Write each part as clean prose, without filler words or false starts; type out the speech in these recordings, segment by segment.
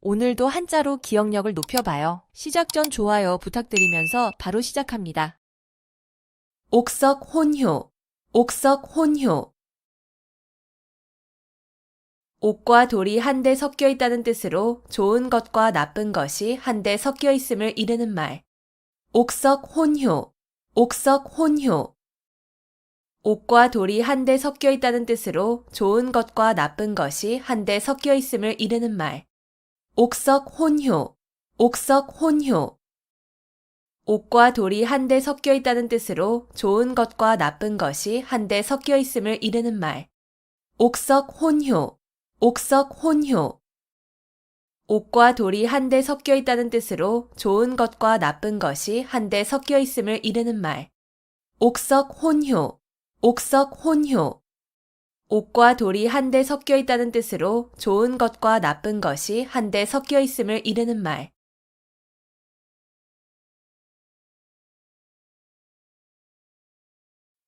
오늘도 한자로 기억력을 높여봐요. 시작 전 좋아요 부탁드리면서 바로 시작합니다. 옥석혼효, 옥석혼효. 옥과 돌이 한데 섞여 있다는 뜻으로 좋은 것과 나쁜 것이 한데 섞여 있음을 이르는 말. 옥석혼효, 옥석혼효. 옥과 돌이 한데 섞여 있다는 뜻으로 좋은 것과 나쁜 것이 한데 섞여 있음을 이르는 말. 옥석혼효, 옥석혼효. 옥과 돌이 한데 섞여 있다는 뜻으로 좋은 것과 나쁜 것이 한데 섞여 있음을 이르는 말. 옥석혼효, 옥석혼효. 옥과 돌이 한데 섞여 있다는 뜻으로 좋은 것과 나쁜 것이 한데 섞여 있음을 이르는 말. 옥석혼효, 옥석혼효. 옥과 돌이 한데 섞여 있다는 뜻으로 좋은 것과 나쁜 것이 한데 섞여 있음을 이르는 말.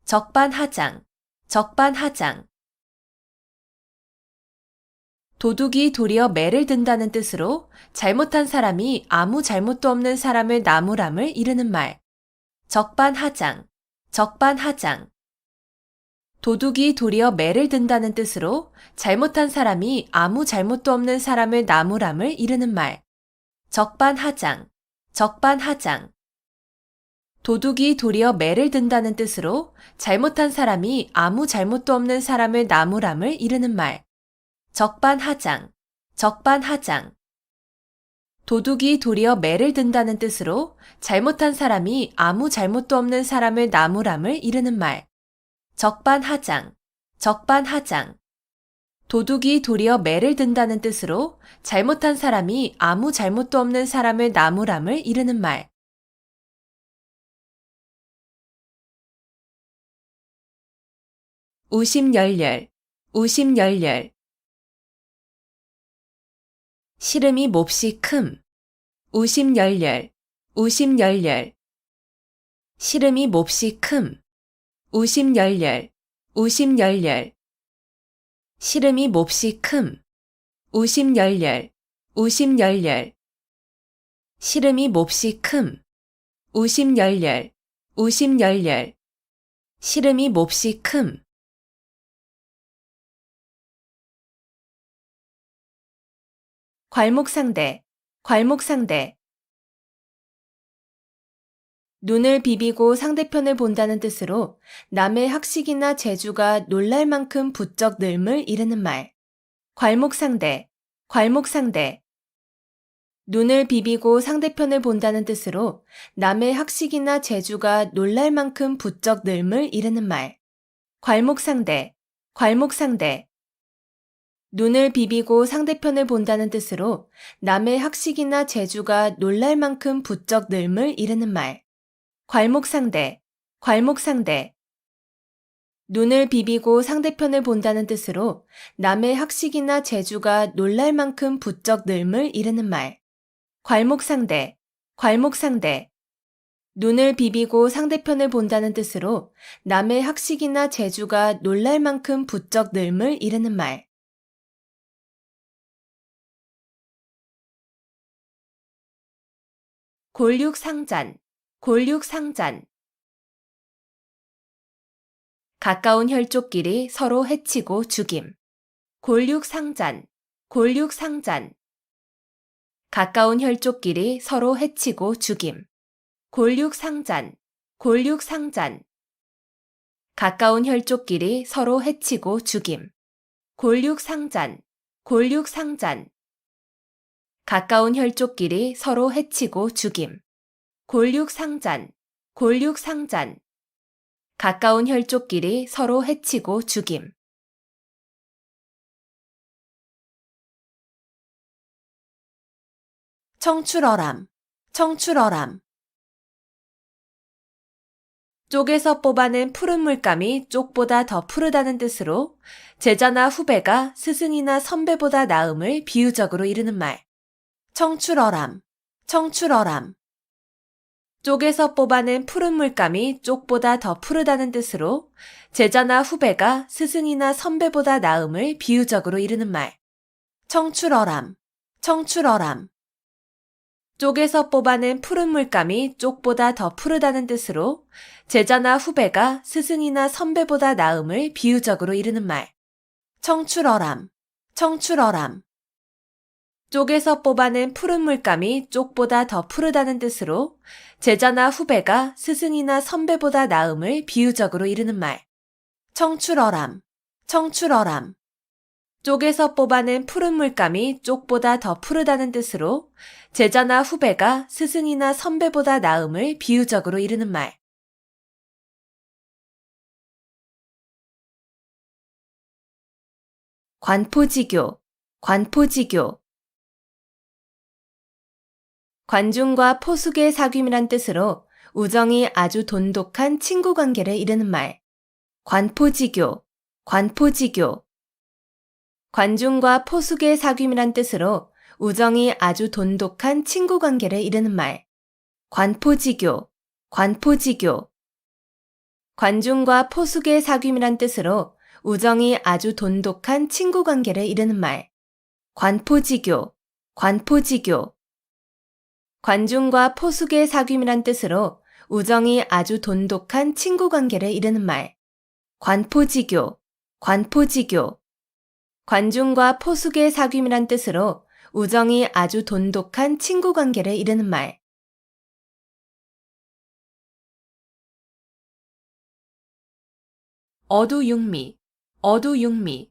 적반하장, 적반하장. 도둑이 도리어 매를 든다는 뜻으로 잘못한 사람이 아무 잘못도 없는 사람을 나무람을 이르는 말. 적반하장, 적반하장. 도둑이 도리어 매를 든다는 뜻으로 잘못한 사람이 아무 잘못도 없는 사람을 나무람을 이르는 말. 적반하장, 적반하장. 도둑이 도리어 매를 든다는 뜻으로 잘못한 사람이 아무 잘못도 없는 사람을 나무람을 이르는 말. 적반하장, 적반하장. 도둑이 도리어 매를 든다는 뜻으로 잘못한 사람이 아무 잘못도 없는 사람을 나무람을 이르는 말. 적반하장, 적반하장. 도둑이 도리어 매를 든다는 뜻으로 잘못한 사람이 아무 잘못도 없는 사람을 나무람을 이르는 말. 우심열렬, 우심열렬. 시름이 몹시 큼. 우심열렬, 우심열렬. 시름이 몹시 큼. 우심열렬, 우심열렬. 시름이 몹시 큼. 우심열렬, 우심열렬. 시름이 몹시 큼. 우심열렬, 우심열렬. 시름이 몹시 큼. 괄목상대, 괄목상대. 눈을 비비고 상대편을 본다는 뜻으로 남의 학식이나 재주가 놀랄 만큼 부쩍 늘음을 이르는 말. 괄목상대, 괄목상대. 눈을 비비고 상대편을 본다는 뜻으로 남의 학식이나 재주가 놀랄 만큼 부쩍 늘음을 이르는 말. 괄목상대, 괄목상대. 눈을 비비고 상대편을 본다는 뜻으로 남의 학식이나 재주가 놀랄 만큼 부쩍 늘음을 이르는 말. 괄목상대, 괄목상대. 눈을 비비고 상대편을 본다는 뜻으로 남의 학식이나 재주가 놀랄 만큼 부쩍 늘음을 이르는 말. 괄목상대, 괄목상대. 눈을 비비고 상대편을 본다는 뜻으로 남의 학식이나 재주가 놀랄 만큼 부쩍 늘음을 이르는 말. 골육상잔, 골육상잔. 가까운 혈족끼리 서로 해치고 죽임. 골육상잔, 골육상잔. 가까운 혈족끼리 서로 해치고 죽임. 골육상잔, 골육상잔. 가까운 혈족끼리 서로 해치고 죽임. 골육상잔, 골육상잔. 가까운 혈족끼리 서로 해치고 죽임. 골육상잔, 골육상잔. 가까운 혈족끼리 서로 해치고 죽임. 청출어람, 청출어람. 쪽에서 뽑아낸 푸른 물감이 쪽보다 더 푸르다는 뜻으로 제자나 후배가 스승이나 선배보다 나음을 비유적으로 이르는 말. 청출어람, 청출어람. 쪽에서 뽑아낸 푸른 물감이 쪽보다 더 푸르다는 뜻으로 제자나 후배가 스승이나 선배보다 나음을 비유적으로 이르는 말. 청출어람, 청출어람. 쪽에서 뽑아낸 푸른 물감이 쪽보다 더 푸르다는 뜻으로 제자나 후배가 스승이나 선배보다 나음을 비유적으로 이르는 말. 청출어람, 청출어람. 쪽에서 뽑아낸 푸른 물감이 쪽보다 더 푸르다는 뜻으로 제자나 후배가 스승이나 선배보다 나음을 비유적으로 이르는 말. 청출어람, 청출어람. 쪽에서 뽑아낸 푸른 물감이 쪽보다 더 푸르다는 뜻으로 제자나 후배가 스승이나 선배보다 나음을 비유적으로 이르는 말. 관포지교, 관포지교. 관중과 포숙의 사귐이란 뜻으로 우정이 아주 돈독한 친구 관계를 이르는 말. 관포지교, 관포지교. 관중과 포숙의 사귐이란 뜻으로 우정이 아주 돈독한 친구 관계를 이르는 말. 관포지교, 관포지교. 관중과 포숙의 사귐이란 뜻으로 우정이 아주 돈독한 친구 관계를 이르는 말. 관포지교, 관포지교. 관중과 포숙의 사귐이란 뜻으로 우정이 아주 돈독한 친구 관계를 이르는 말. 관포지교, 관포지교. 관중과 포숙의 사귐이란 뜻으로 우정이 아주 돈독한 친구 관계를 이르는 말. 어두육미, 어두육미.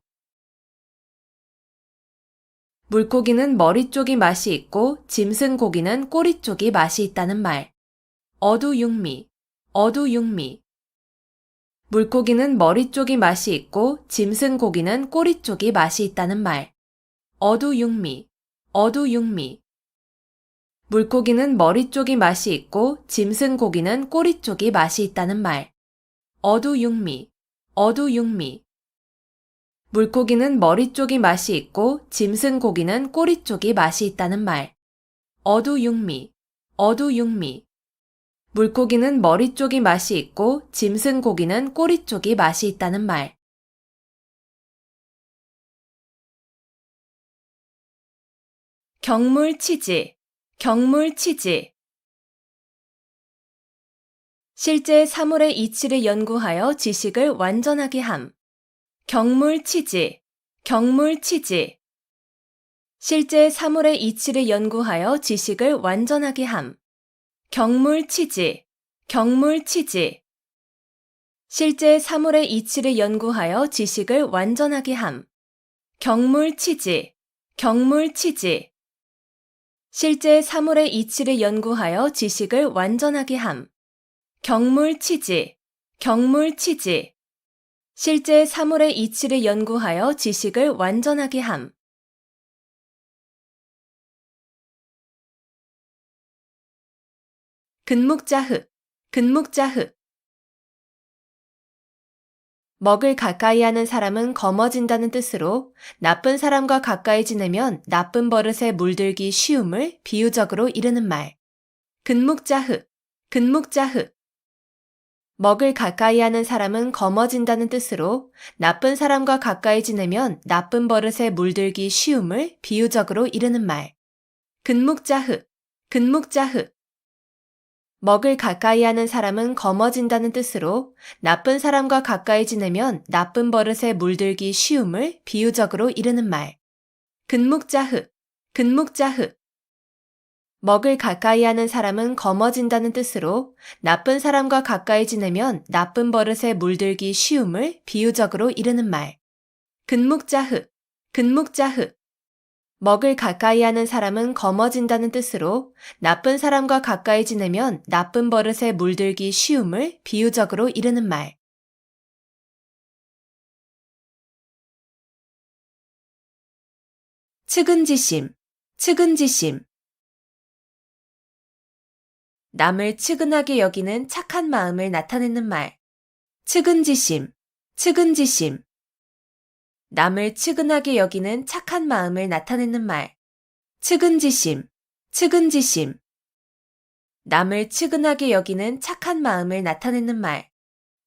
물고기는 머리 쪽이 맛이 있고 짐승 고기는 꼬리 쪽이 맛이 있다는 말. 어두육미, 어두육미. 물고기는 머리 쪽이 맛이 있고 짐승 고기는 꼬리 쪽이 맛이 있다는 말. 어두육미, 어두육미. 물고기는 머리 쪽이 맛이 있고 짐승 고기는 꼬리 쪽이 맛이 있다는 말. 어두육미, 어두육미. 물고기는 머리 쪽이 맛이 있고 짐승 고기는 꼬리 쪽이 맛이 있다는 말. 어두육미, 어두육미. 물고기는 머리 쪽이 맛이 있고 짐승 고기는 꼬리 쪽이 맛이 있다는 말. 경물치지, 경물치지. 실제 사물의 이치를 연구하여 지식을 완전하게 함. 경물치지, 경물치지. 실제 사물의 이치를 연구하여 지식을 완전하게 함. 경물치지, 경물치지. 실제 사물의 이치를 연구하여 지식을 완전하게 함. 경물치지, 경물치지. 실제 사물의 이치를 연구하여 지식을 완전하게 함. 경물치지, 경물치지. 실제 사물의 이치를 연구하여 지식을 완전하게 함. 근묵자흑, 근묵자흑. 먹을 가까이 하는 사람은 검어진다는 뜻으로 나쁜 사람과 가까이 지내면 나쁜 버릇에 물들기 쉬움을 비유적으로 이르는 말. 근묵자흑, 근묵자흑. 먹을 가까이 하는 사람은 검어진다는 뜻으로 나쁜 사람과 가까이 지내면 나쁜 버릇에 물들기 쉬움을 비유적으로 이르는 말. 근묵자흑, 근묵자흑. 먹을 가까이 하는 사람은 검어진다는 뜻으로 나쁜 사람과 가까이 지내면 나쁜 버릇에 물들기 쉬움을 비유적으로 이르는 말. 근묵자흑, 근묵자흑. 먹을 가까이 하는 사람은 검어진다는 뜻으로 나쁜 사람과 가까이 지내면 나쁜 버릇에 물들기 쉬움을 비유적으로 이르는 말. 근묵자흑, 근묵자흑. 먹을 가까이 하는 사람은 검어진다는 뜻으로 나쁜 사람과 가까이 지내면 나쁜 버릇에 물들기 쉬움을 비유적으로 이르는 말. 측은지심, 측은지심. 남을 측은하게 여기는 착한 마음을 나타내는 말. 측은지심, 측은지심. 남을 측은하게 여기는 착한 마음을 나타내는 말. 측은지심, 측은지심. 남을 측은하게 여기는 착한 마음을 나타내는 말.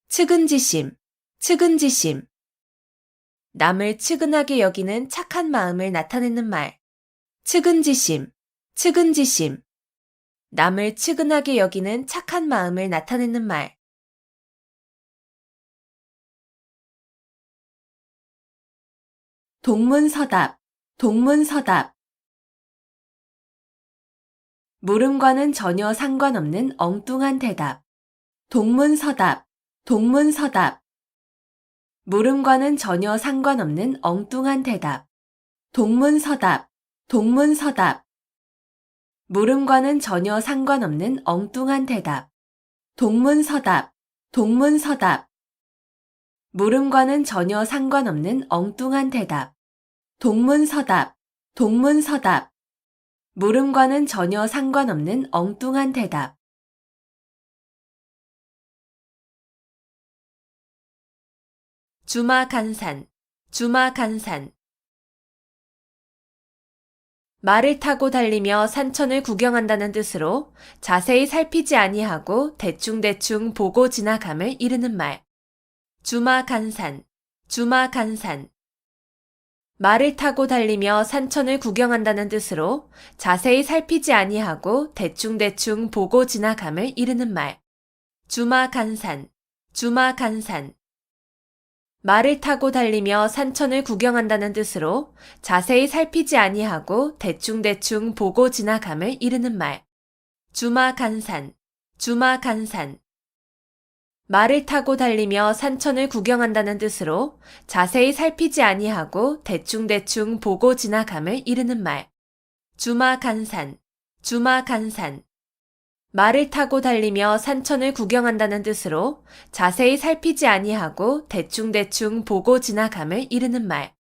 측은지심, 측은지심. 남을 측은하게 여기는 착한 마음을 나타내는 말. 측은지심, 측은지심. 남을 측은하게 여기는 착한 마음을 나타내는 말. 동문서답, 동문서답. 물음과는 전혀 상관없는 엉뚱한 대답. 동문서답, 동문서답. 물음과는 전혀 상관없는 엉뚱한 대답. 동문서답, 동문서답. 물음과는 전혀 상관없는 엉뚱한 대답. 동문서답, 동문서답. 물음과는 전혀 상관없는 엉뚱한 대답. 동문서답, 동문서답. 물음과는 전혀 상관없는 엉뚱한 대답. 주마간산, 주마간산. 말을 타고 달리며 산천을 구경한다는 뜻으로 자세히 살피지 아니하고 대충대충 보고 지나감을 이르는 말. 주마간산, 주마간산. 말을 타고 달리며 산천을 구경한다는 뜻으로 자세히 살피지 아니하고 대충대충 보고 지나감을 이르는 말. 주마간산, 주마간산. 말을 타고 달리며 산천을 구경한다는 뜻으로 자세히 살피지 아니하고 대충대충 보고 지나감을 이르는 말. 주마간산, 주마간산. 말을 타고 달리며 산천을 구경한다는 뜻으로 자세히 살피지 아니하고 대충대충 보고 지나감을 이르는 말. 주마간산, 주마간산. 말을 타고 달리며 산천을 구경한다는 뜻으로 자세히 살피지 아니하고 대충대충 보고 지나감을 이르는 말.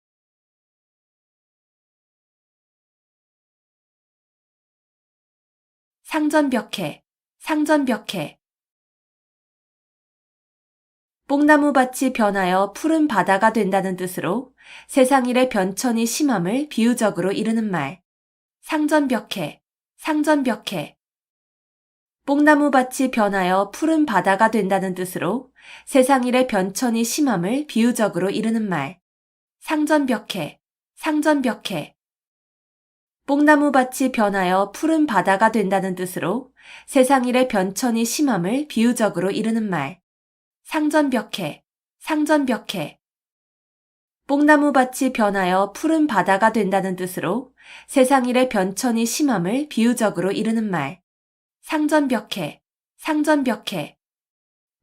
상전벽해, 상전벽해. 뽕나무밭이 변하여 푸른 바다가 된다는 뜻으로 세상 일의 변천이 심함을 비유적으로 이르는 말. 상전벽해, 상전벽해. 뽕나무밭이 변하여 푸른 바다가 된다는 뜻으로 세상 일의 변천이 심함을 비유적으로 이르는 말. 상전벽해, 상전벽해. 뽕나무밭이 변하여 푸른 바다가 된다는 뜻으로 세상 일의 변천이 심함을 비유적으로 이르는 말. 상전벽해, 상전벽해. 뽕나무밭이 변하여 푸른 바다가 된다는 뜻으로 세상 일의 변천이 심함을 비유적으로 이르는 말. 상전벽해, 상전벽해.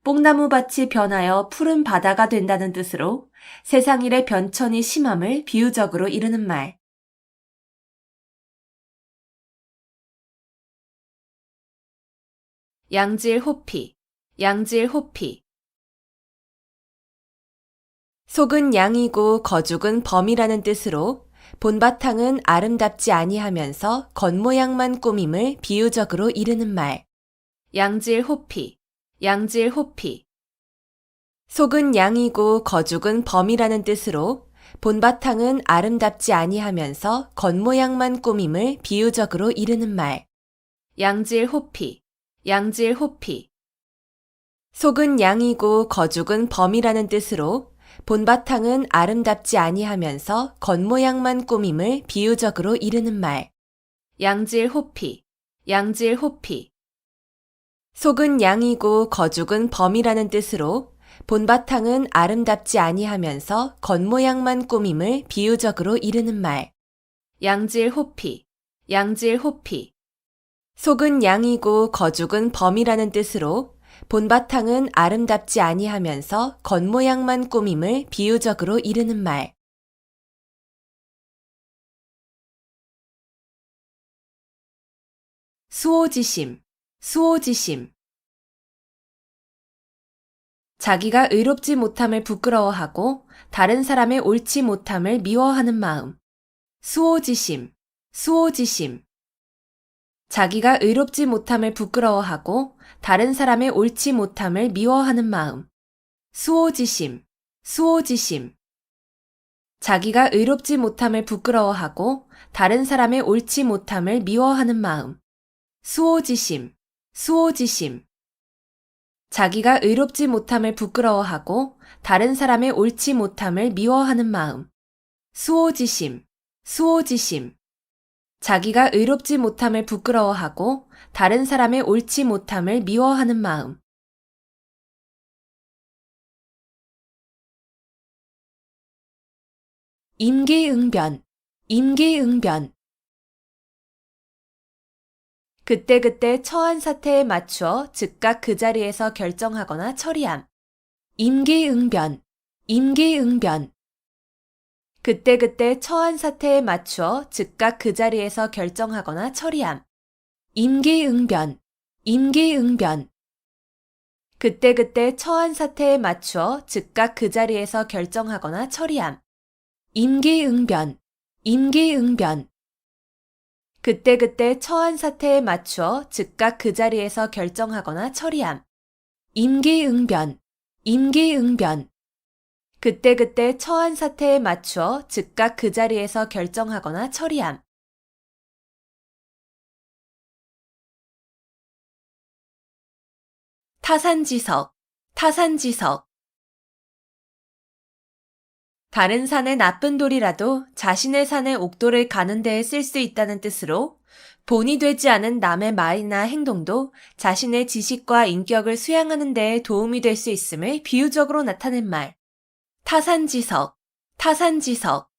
뽕나무밭이 변하여 푸른 바다가 된다는 뜻으로 세상 일의 변천이 심함을 비유적으로 이르는 말. 양질호피, 양질호피. 속은 양이고 거죽은 범이라는 뜻으로 본바탕은 아름답지 아니하면서 겉모양만 꾸밈을 비유적으로 이르는 말. 양질호피, 양질호피. 속은 양이고 거죽은 범이라는 뜻으로 본바탕은 아름답지 아니하면서 겉모양만 꾸밈을 비유적으로 이르는 말. 양질호피, 양질호피. 속은 양이고 거죽은 범이라는 뜻으로 본바탕은 아름답지 아니하면서 겉모양만 꾸밈을 비유적으로 이르는 말. 양질호피, 양질호피. 속은 양이고 거죽은 범이라는 뜻으로 본바탕은 아름답지 아니하면서 겉모양만 꾸밈을 비유적으로 이르는 말. 양질호피, 양질호피. 속은 양이고 거죽은 범이라는 뜻으로 본바탕은 아름답지 아니하면서 겉모양만 꾸밈을 비유적으로 이르는 말. 수오지심, 수오지심. 자기가 의롭지 못함을 부끄러워하고 다른 사람의 옳지 못함을 미워하는 마음. 수오지심, 수오지심. 자기가 의롭지 못함을 부끄러워하고 다른 사람의 옳지 못함을 미워하는 마음. 수오지심, 수오지심. 자기가 의롭지 못함을 부끄러워하고 다른 사람의 옳지 못함을 미워하는 마음. 수오지심, 수오지심. 자기가 의롭지 못함을 부끄러워하고 다른 사람의 옳지 못함을 미워하는 마음. 수오지심, 수오지심. 자기가 의롭지 못함을 부끄러워하고 다른 사람의 옳지 못함을 미워하는 마음. 임기응변, 임기응변. 그때그때 처한 사태에 맞추어 즉각 그 자리에서 결정하거나 처리함. 임기응변, 임기응변. 그때그때 처한 사태에 맞추어 즉각 그 자리에서 결정하거나 처리함. 임기응변, 임기응변. 그때그때 처한 사태에 맞추어 즉각 그 자리에서 결정하거나 처리함. 임기응변, 임기응변. 그때그때 처한 사태에 맞추어 즉각 그 자리에서 결정하거나 처리함. 임기응변, 임기응변. 그때그때 처한 사태에 맞추어 즉각 그 자리에서 결정하거나 처리함. 타산지석, 타산지석. 다른 산의 나쁜 돌이라도 자신의 산의 옥돌을 가는 데에 쓸 수 있다는 뜻으로 본이 되지 않은 남의 말이나 행동도 자신의 지식과 인격을 수양하는 데에 도움이 될 수 있음을 비유적으로 나타낸 말. 타산지석, 타산지석.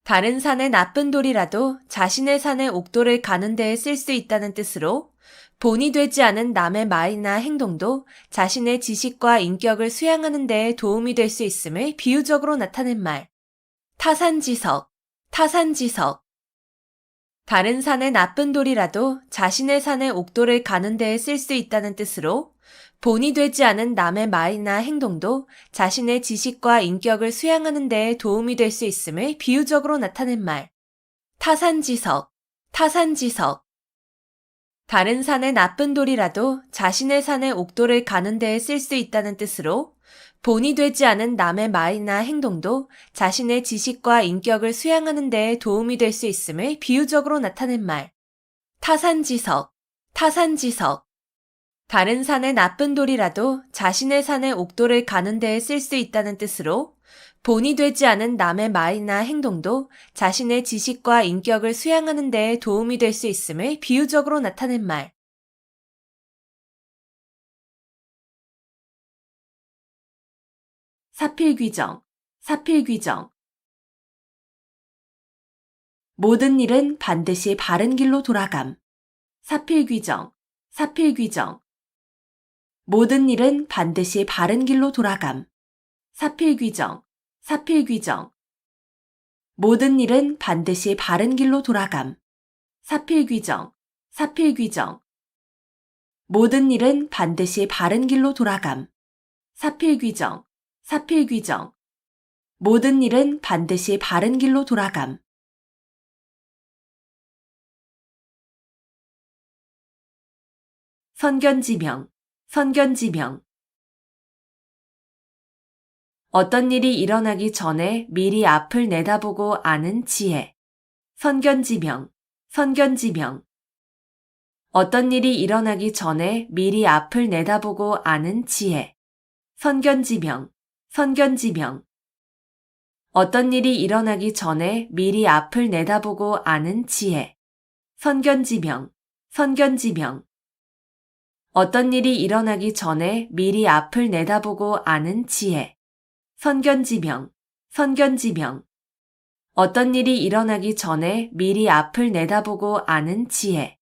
다른 산의 나쁜 돌이라도 자신의 산의 옥돌을 가는 데에 쓸 수 있다는 뜻으로 본이 되지 않은 남의 말이나 행동도 자신의 지식과 인격을 수양하는 데에 도움이 될 수 있음을 비유적으로 나타낸 말. 타산지석, 타산지석. 다른 산의 나쁜 돌이라도 자신의 산의 옥돌을 가는 데에 쓸 수 있다는 뜻으로 본이 되지 않은 남의 말이나 행동도 자신의 지식과 인격을 수양하는 데에 도움이 될 수 있음을 비유적으로 나타낸 말. 타산지석, 타산지석. 다른 산의 나쁜 돌이라도 자신의 산의 옥돌을 가는 데에 쓸 수 있다는 뜻으로 본이 되지 않은 남의 말이나 행동도 자신의 지식과 인격을 수양하는 데에 도움이 될 수 있음을 비유적으로 나타낸 말. 타산지석, 타산지석. 다른 산의 나쁜 돌이라도 자신의 산의 옥돌을 가는 데에 쓸 수 있다는 뜻으로 본이 되지 않은 남의 말이나 행동도 자신의 지식과 인격을 수양하는 데에 도움이 될 수 있음을 비유적으로 나타낸 말. 사필귀정, 사필귀정. 모든 일은 반드시 바른 길로 돌아감. 사필귀정, 사필귀정. 모든 일은 반드시 바른 길로 돌아감. 사필귀정, 사필귀정. 모든 일은 반드시 바른 길로 돌아감. 사필귀정, 사필귀정. 모든 일은 반드시 바른 길로 돌아감. 사필귀정, 사필귀정. 모든 일은 반드시 바른 길로 돌아감. 선견지명, 선견지명. 어떤 일이 일어나기 전에 미리 앞을 내다보고 아는 지혜. 선견지명, 선견지명. 어떤 일이 일어나기 전에 미리 앞을 내다보고 아는 지혜. 선견지명, 선견지명. 어떤 일이 일어나기 전에 미리 앞을 내다보고 아는 지혜. 선견지명, 선견지명. 어떤 일이 일어나기 전에 미리 앞을 내다보고 아는 지혜. 선견지명, 선견지명. 어떤 일이 일어나기 전에 미리 앞을 내다보고 아는 지혜.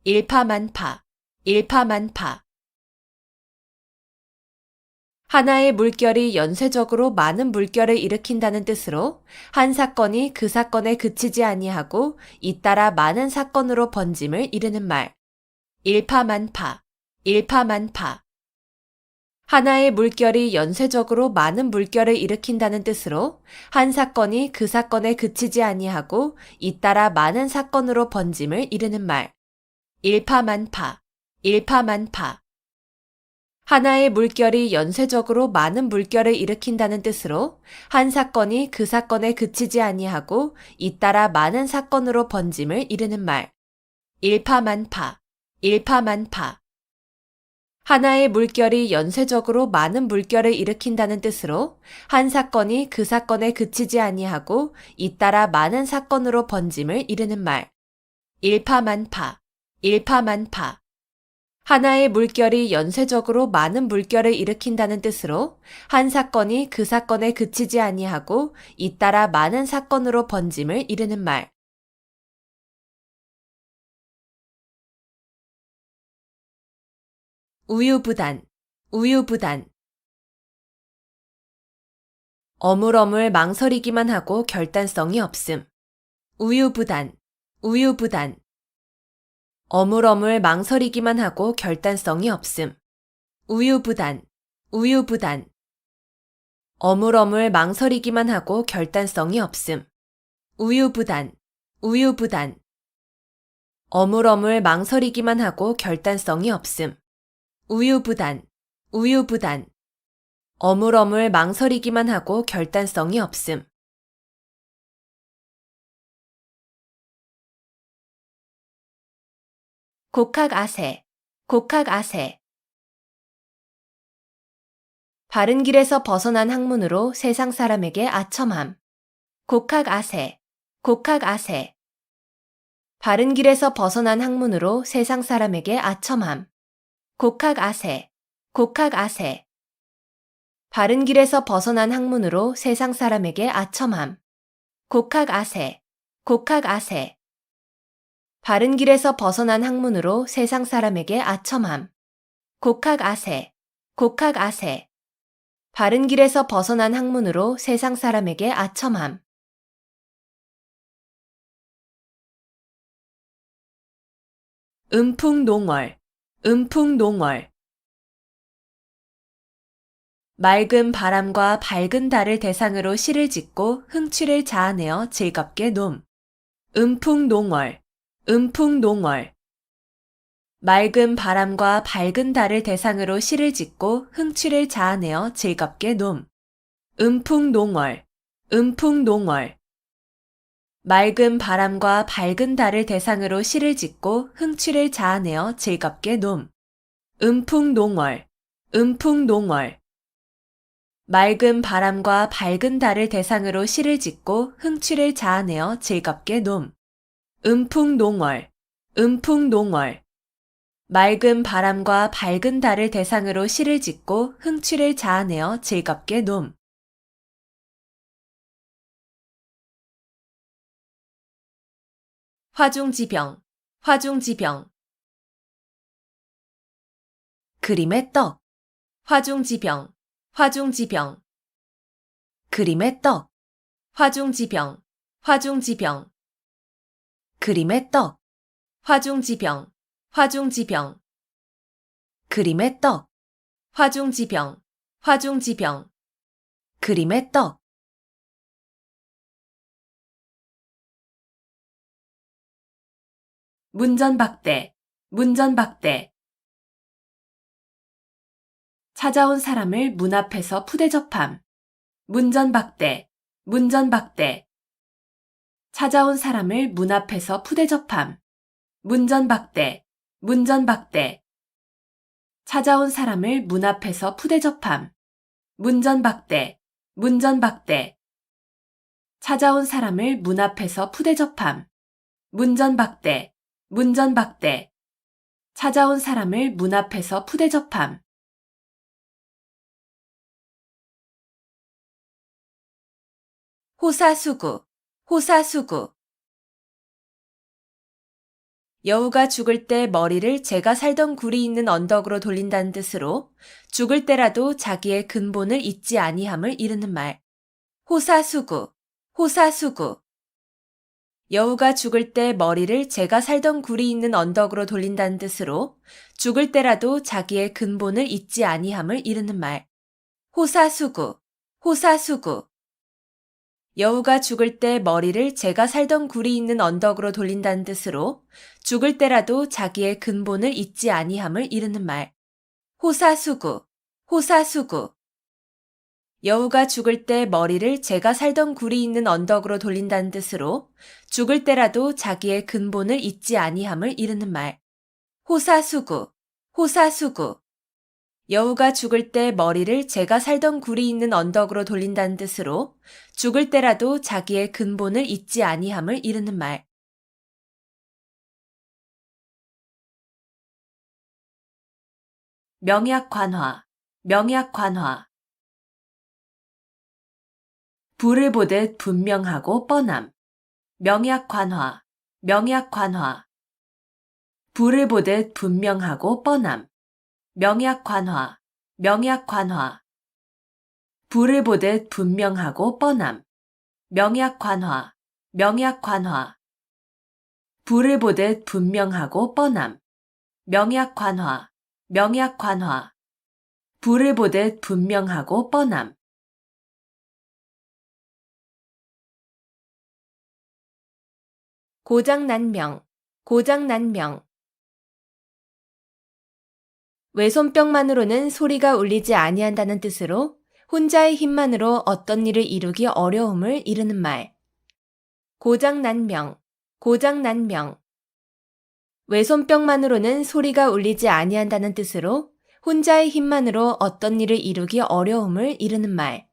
일파만파, 일파만파. 하나의 물결이 연쇄적으로 많은 물결을 일으킨다는 뜻으로 한 사건이 그 사건에 그치지 아니하고 잇따라 많은 사건으로 번짐을 이르는 말. 일파만파, 일파만파. 하나의 물결이 연쇄적으로 많은 물결을 일으킨다는 뜻으로 한 사건이 그 사건에 그치지 아니하고 잇따라 많은 사건으로 번짐을 이르는 말. 일파만파, 일파만파. 하나의 물결이 연쇄적으로 많은 물결을 일으킨다는 뜻으로 한 사건이 그 사건에 그치지 아니하고 잇따라 많은 사건으로 번짐을 이르는 말. 일파만파, 일파만파. 하나의 물결이 연쇄적으로 많은 물결을 일으킨다는 뜻으로 한 사건이 그 사건에 그치지 아니하고 잇따라 많은 사건으로 번짐을 이르는 말. 일파만파, 일파만파. 하나의 물결이 연쇄적으로 많은 물결을 일으킨다는 뜻으로 한 사건이 그 사건에 그치지 아니하고 잇따라 많은 사건으로 번짐을 이르는 말. 우유부단, 우유부단. 어물어물 망설이기만 하고 결단성이 없음. 우유부단, 우유부단. 어물어물 망설이기만 하고 결단성이 없음. 우유부단, 우유부단. 어물어물 망설이기만 하고 결단성이 없음. 우유부단, 우유부단. 어물어물 망설이기만 하고 결단성이 없음. 우유부단, 우유부단. 어물어물 망설이기만 하고 결단성이 없음. 곡학아세, 곡학아세. 바른 길에서 벗어난 학문으로 세상 사람에게 아첨함. 곡학아세, 곡학아세. 바른 길에서 벗어난 학문으로 세상 사람에게 아첨함. 곡학아세, 곡학아세. 바른 길에서 벗어난 학문으로 세상 사람에게 아첨함. 곡학아세, 곡학아세. 바른 길에서 벗어난 학문으로 세상 사람에게 아첨함. 곡학아세, 곡학아세. 바른 길에서 벗어난 학문으로 세상 사람에게 아첨함. 음풍농월, 음풍농월. 맑은 바람과 밝은 달을 대상으로 시를 짓고 흥취를 자아내어 즐겁게 놈. 음풍농월, 음풍농월. 맑은 바람과 밝은 달을 대상으로 시를 짓고 흥취를 자아내어 즐겁게 놈. 음풍농월, 음풍농월. 맑은 바람과 밝은 달을 대상으로 시를 짓고 흥취를 자아내어 즐겁게 놈. 음풍농월, 음풍농월. 맑은 바람과 밝은 달을 대상으로 시를 짓고 흥취를 자아내어 즐겁게 놈. 음풍농월, 음풍농월. 맑은 바람과 밝은 달을 대상으로 시를 짓고 흥취를 자아내어 즐겁게 놈. 화중지병, 화중지병. 그림의 떡, 화중지병, 화중지병. 그림의 떡, 화중지병, 화중지병. 그림의 떡, 화중지병, 화중지병. 그림의 떡, 화중지병, 화중지병. 그림의 떡. 문전박대, 문전박대. 찾아온 사람을 문 앞에서 푸대접함. 문전박대, 문전박대. 찾아온 사람을 문 앞에서 푸대접함. 문전박대, 문전박대. 찾아온 사람을 문 앞에서 푸대접함. 문전박대, 문전박대. 찾아온 사람을 문 앞에서 푸대접함. 문전박대, 문전박대. 찾아온 사람을 문 앞에서 푸대접함. 호사수구, 호사수구. 여우가 죽을 때 머리를 제가 살던 굴이 있는 언덕으로 돌린다는 뜻으로 죽을 때라도 자기의 근본을 잊지 아니함을 이르는 말. 호사수구, 호사수구. 여우가 죽을 때 머리를 제가 살던 굴이 있는 언덕으로 돌린다는 뜻으로 죽을 때라도 자기의 근본을 잊지 아니함을 이르는 말. 호사수구, 호사수구. 여우가 죽을 때 머리를 제가 살던 굴이 있는 언덕으로 돌린다는 뜻으로 죽을 때라도 자기의 근본을 잊지 아니함을 이르는 말. 호사수구, 호사수구. 여우가 죽을 때 머리를 제가 살던 굴이 있는 언덕으로 돌린다는 뜻으로 죽을 때라도 자기의 근본을 잊지 아니함을 이르는 말. 호사수구, 호사수구. 여우가 죽을 때 머리를 제가 살던 굴이 있는 언덕으로 돌린다는 뜻으로 죽을 때라도 자기의 근본을 잊지 아니함을 이르는 말. 명약관화, 명약관화. 불을 보듯 분명하고 뻔함. 명약관화, 명약관화. 불을 보듯 분명하고 뻔함. 명약관화, 명약관화. 불을 보듯 분명하고 뻔함. 명약관화, 명약관화. 불을 보듯 분명하고 뻔함. 명약관화, 명약관화. 불을 보듯 분명하고 뻔함. 고장난 명, 고장난 명. 외손뼉만으로는 소리가 울리지 아니한다는 뜻으로 혼자의 힘만으로 어떤 일을 이루기 어려움을 이르는 말. 고장난 명, 고장난 명. 외손뼉만으로는 소리가 울리지 아니한다는 뜻으로 혼자의 힘만으로 어떤 일을 이루기 어려움을 이르는 말.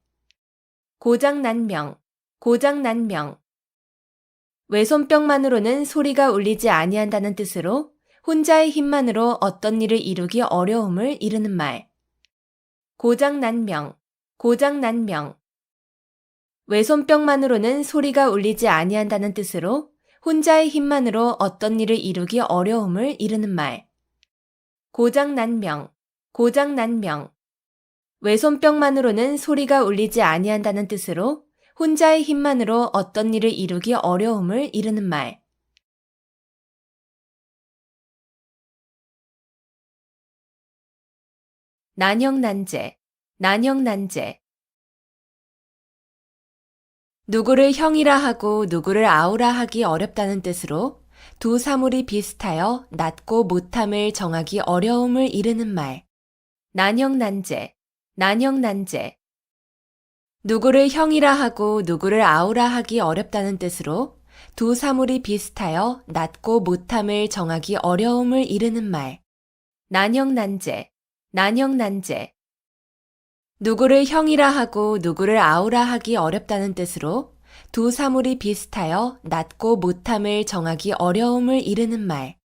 고장난 명, 고장난 명. 외손뼉만으로는 소리가 울리지 아니한다는 뜻으로 혼자의 힘만으로 어떤 일을 이루기 어려움을 이르는 말. 고장난 명, 고장난 명. 외손뼉만으로는 소리가 울리지 아니한다는 뜻으로 혼자의 힘만으로 어떤 일을 이루기 어려움을 이르는 말. 고장난 명, 고장난 명. 외손뼉만으로는 소리가 울리지 아니한다는 뜻으로 혼자의 힘만으로 어떤 일을 이루기 어려움을 이르는 말. 난형난제, 난형난제. 누구를 형이라 하고 누구를 아우라 하기 어렵다는 뜻으로 두 사물이 비슷하여 낮고 못함을 정하기 어려움을 이르는 말. 난형난제, 난형난제. 누구를 형이라 하고 누구를 아우라 하기 어렵다는 뜻으로 두 사물이 비슷하여 낮고 못함을 정하기 어려움을 이르는 말. 난형난제, 난형난제. 누구를 형이라 하고 누구를 아우라 하기 어렵다는 뜻으로 두 사물이 비슷하여 낮고 못함을 정하기 어려움을 이르는 말.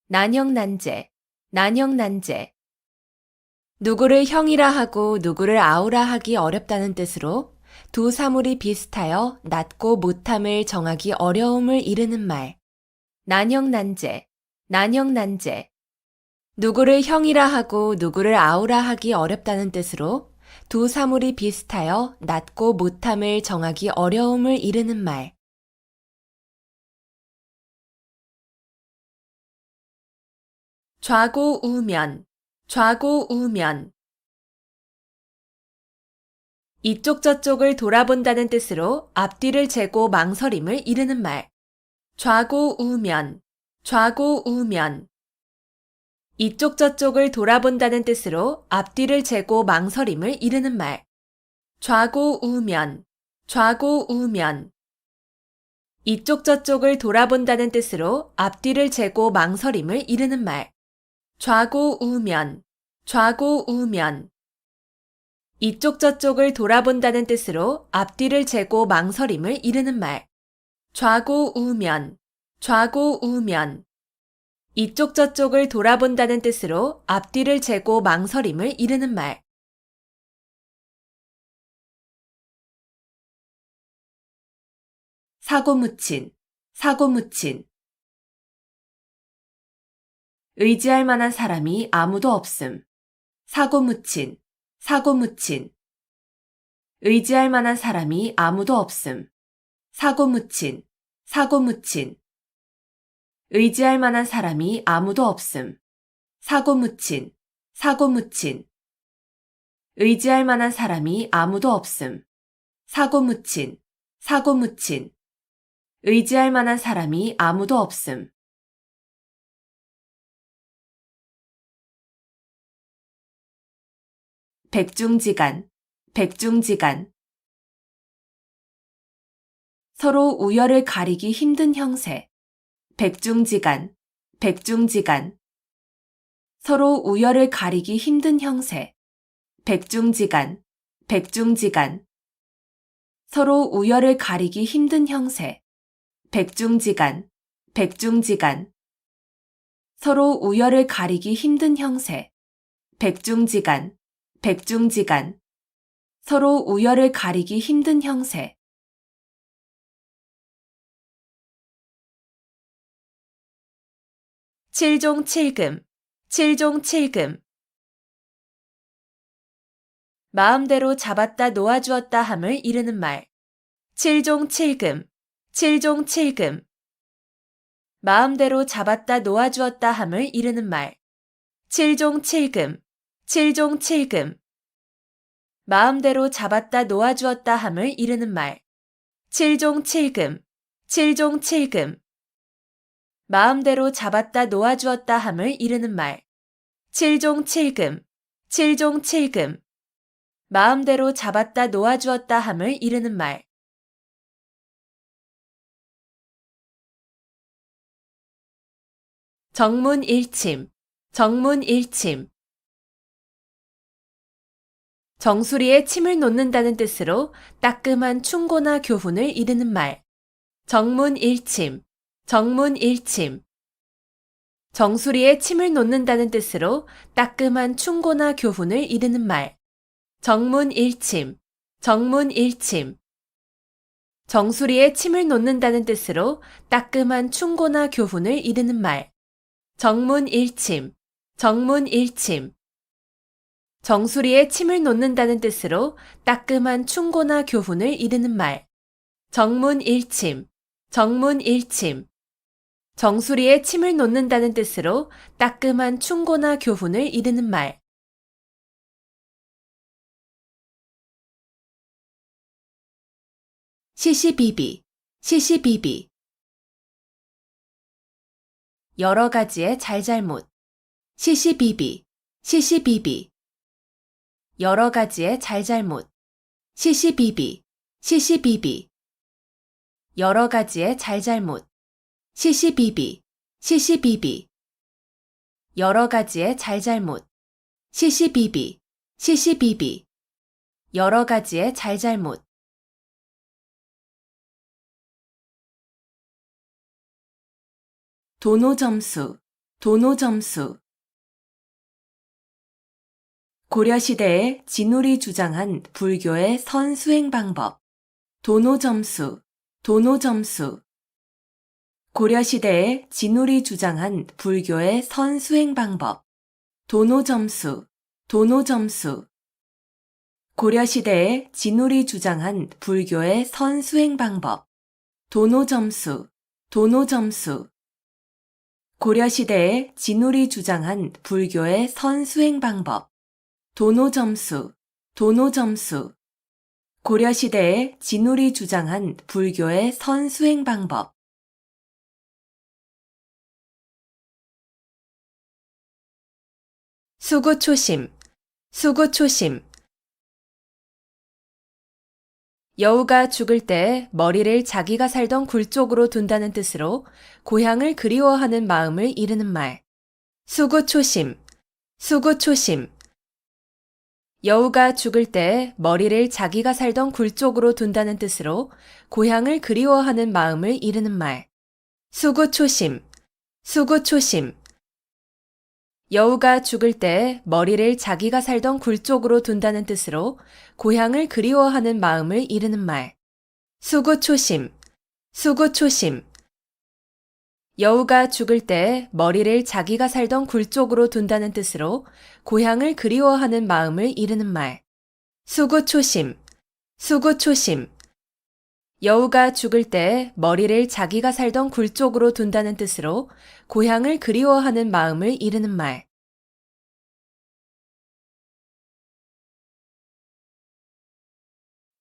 난형난제, 난형난제. 누구를 형이라 하고 누구를 아우라 하기 어렵다는 뜻으로 두 사물이 비슷하여 낮고 못함을 정하기 어려움을 이르는 말. 난형난제, 난형난제. 누구를 형이라 하고 누구를 아우라 하기 어렵다는 뜻으로 두 사물이 비슷하여 낮고 못함을 정하기 어려움을 이르는 말. 좌고우면, 좌고우면. 이쪽 저쪽을 돌아본다는 뜻으로 앞뒤를 재고 망설임을 이르는 말. 좌고우면, 좌고우면. 이쪽 저쪽을 돌아본다는 뜻으로 앞뒤를 재고 망설임을 이르는 말. 좌고우면, 좌고우면. 이쪽 저쪽을 돌아본다는 뜻으로 앞뒤를 재고 망설임을 이르는 말. 좌고우면, 좌고우면. 이쪽 저쪽을 돌아본다는 뜻으로 앞뒤를 재고 망설임을 이르는 말. 좌고우면, 좌고우면. 이쪽 저쪽을 돌아본다는 뜻으로 앞뒤를 재고 망설임을 이르는 말. 사고묻힌, 사고묻힌. 의지할 만한 사람이 아무도 없음. 사고묻힌, 사고묻힌. 의지할 만한 사람이 아무도 없음. 사고묻힌, 사고묻힌. 의지할 만한 사람이 아무도 없음. 사고묻힌, 사고묻힌. 의지할 만한 사람이 아무도 없음. 사고묻힌, 사고묻힌. 의지할 만한 사람이 아무도 없음. 백중지간, 백중지간. 서로 우열을 가리기 힘든 형세. 백중지간, 백중지간. 서로 우열을 가리기 힘든 형세. 백중지간, 백중지간. 서로 우열을 가리기 힘든 형세. 백중지간, 백중지간. 서로 우열을 가리기 힘든 형세. 백중지간, 백중지간. 서로 우열을 가리기 힘든 형세. 칠종칠금, 칠종칠금. 마음대로 잡았다 놓아주었다 함을 이르는 말. 칠종칠금, 칠종칠금. 마음대로 잡았다 놓아주었다 함을 이르는 말. 칠종칠금, 칠종칠금. 마음대로 잡았다 놓아주었다 함을 이르는 말. 칠종칠금, 칠종칠금. 마음대로 잡았다 놓아주었다 함을 이르는 말. 칠종칠금, 칠종칠금. 마음대로 잡았다 놓아주었다 함을 이르는 말. 정문일침, 정문일침. 정수리에 침을 놓는다는 뜻으로 따끔한 충고나 교훈을 이르는 말. 정문일침, 정문일침. 정수리에 침을 놓는다는 뜻으로 따끔한 충고나 교훈을 이르는 말. 정문일침, 정문일침. 정수리에 침을 놓는다는 뜻으로 따끔한 충고나 교훈을 이르는 말. 정문일침, 정문일침. 정수리에 침을 놓는다는 뜻으로 따끔한 충고나 교훈을 이르는 말. 정문일침, 정문일침. 정수리에 침을 놓는다는 뜻으로 따끔한 충고나 교훈을 이르는 말. 시시비비, 시시비비. 여러 가지의 잘잘못. 시시비비, 시시비비. 여러 가지의 잘잘못. 시시비비, 시시비비. 여러 가지의 잘잘못. 시시비비, 시시비비. 여러 가지의 잘잘못. 시시비비, 시시비비. 여러 가지의 잘잘못. 도노점수, 도노점수. 고려시대에 진울이 주장한 불교의 선수행 방법. 도노점수, 도노점수. 고려시대에 진울이 주장한 불교의 선수행 방법. 도노점수, 도노점수. 고려시대에 진울이 주장한 불교의 선수행 방법. 도노점수, 도노점수. 고려시대에 진울이 주장한 불교의 선수행 방법. 도노점수, 도노점수. 고려시대에 진울이 주장한 불교의 선수행 방법. 수구초심, 수구초심. 여우가 죽을 때 머리를 자기가 살던 굴 쪽으로 둔다는 뜻으로 고향을 그리워하는 마음을 이르는 말. 수구초심, 수구초심. 여우가 죽을 때 머리를 자기가 살던 굴 쪽으로 둔다는 뜻으로 고향을 그리워하는 마음을 이르는 말. 수구초심, 수구초심. 여우가 죽을 때 머리를 자기가 살던 굴 쪽으로 둔다는 뜻으로 고향을 그리워하는 마음을 이르는 말. 수구초심, 수구초심. 여우가 죽을 때 머리를 자기가 살던 굴 쪽으로 둔다는 뜻으로 고향을 그리워하는 마음을 이르는 말. 수구초심, 수구초심. 여우가 죽을 때 머리를 자기가 살던 굴 쪽으로 둔다는 뜻으로 고향을 그리워하는 마음을 이르는 말.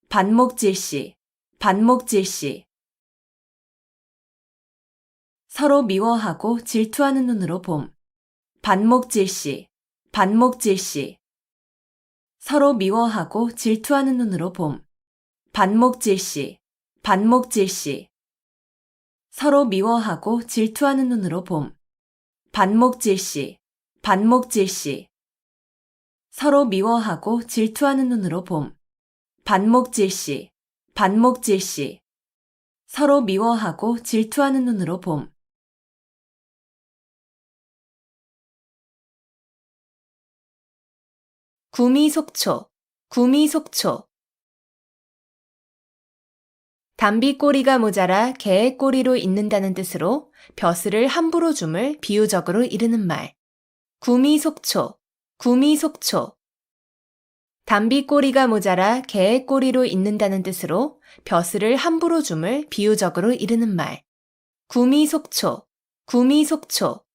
반목질시, 반목질시. 서로 미워하고 질투하는 눈으로 봄. 반목질시, 반목질시. 서로 미워하고 질투하는 눈으로 봄. 반목질시, 반목질시. 서로 미워하고 질투하는 눈으로 봄. 반목질시, 반목질시. 서로 미워하고 질투하는 눈으로 봄. 반목질시. 반목질시. 서로 미워하고 질투하는 눈으로 봄. 구미속초. 구미속초. 담비꼬리가 모자라 개의 꼬리로 있는다는 뜻으로 벼슬을 함부로 줌을 비유적으로 이르는 말. 구미속초. 구미속초. 담비꼬리가 모자라 개의 꼬리로 있는다는 뜻으로 벼슬을 함부로 줌을 비유적으로 이르는 말. 구미속초. 구미속초.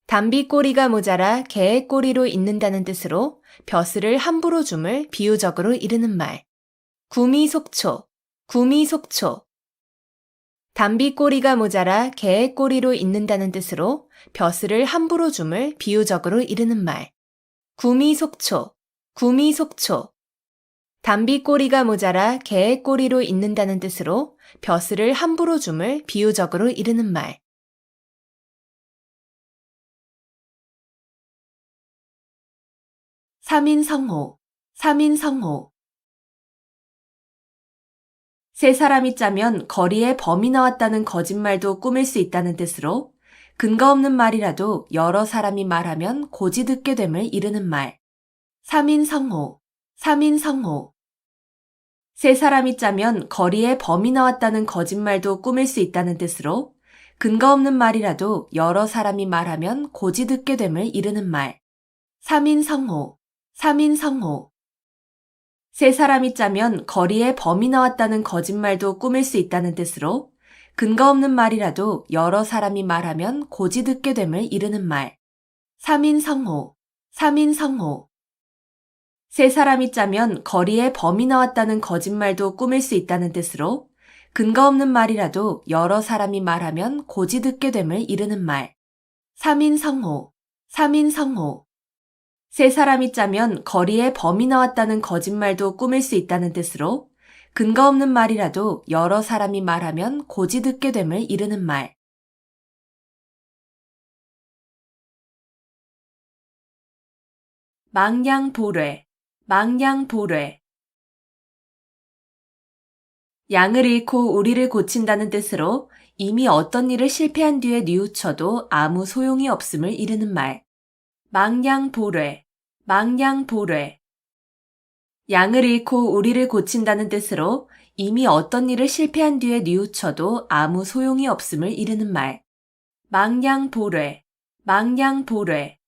담비꼬리가 모자라 개의 꼬리로 있는다는 뜻으로 벼슬을 함부로 줌을 비유적으로 이르는 말. 구미속초. 구미속초. 담비꼬리가 모자라 개의 꼬리로 있는다는 뜻으로 벼슬을 함부로 줌을 비유적으로 이르는 말. 구미속초. 구미속초. 담비꼬리가 모자라 개의 꼬리로 있는다는 뜻으로 벼슬을 함부로 줌을 비유적으로 이르는 말. 삼인성호. 삼인성호. 세 사람이 짜면 거리에 범이 나왔다는 거짓말도 꾸밀 수 있다는 뜻으로 근거 없는 말이라도 여러 사람이 말하면 고지 듣게 됨을 이르는 말. 삼인성호. 삼인성호. 세 사람이 짜면 거리에 범이 나왔다는 거짓말도 꾸밀 수 있다는 뜻으로 근거 없는 말이라도 여러 사람이 말하면 고지 듣게 됨을 이르는 말. 삼인성호. 삼인성호. 세 사람이 짜면 거리에 범이 나왔다는 거짓말도 꾸밀 수 있다는 뜻으로 근거 없는 말이라도 여러 사람이 말하면 고지 듣게 됨을 이르는 말. 삼인성호. 삼인성호. 세 사람이 짜면 거리에 범이 나왔다는 거짓말도 꾸밀 수 있다는 뜻으로 근거 없는 말이라도 여러 사람이 말하면 고지 듣게 됨을 이르는 말. 삼인성호. 삼인성호. 세 사람이 짜면 거리에 범이 나왔다는 거짓말도 꾸밀 수 있다는 뜻으로 근거 없는 말이라도 여러 사람이 말하면 고지 듣게 됨을 이르는 말. 망양보뢰. 망양보뢰. 양을 잃고 우리를 고친다는 뜻으로 이미 어떤 일을 실패한 뒤에 뉘우쳐도 아무 소용이 없음을 이르는 말. 망양보뢰. 망양보뢰. 양을 잃고 우리를 고친다는 뜻으로 이미 어떤 일을 실패한 뒤에 뉘우쳐도 아무 소용이 없음을 이르는 말. 망양보뢰. 망양보뢰.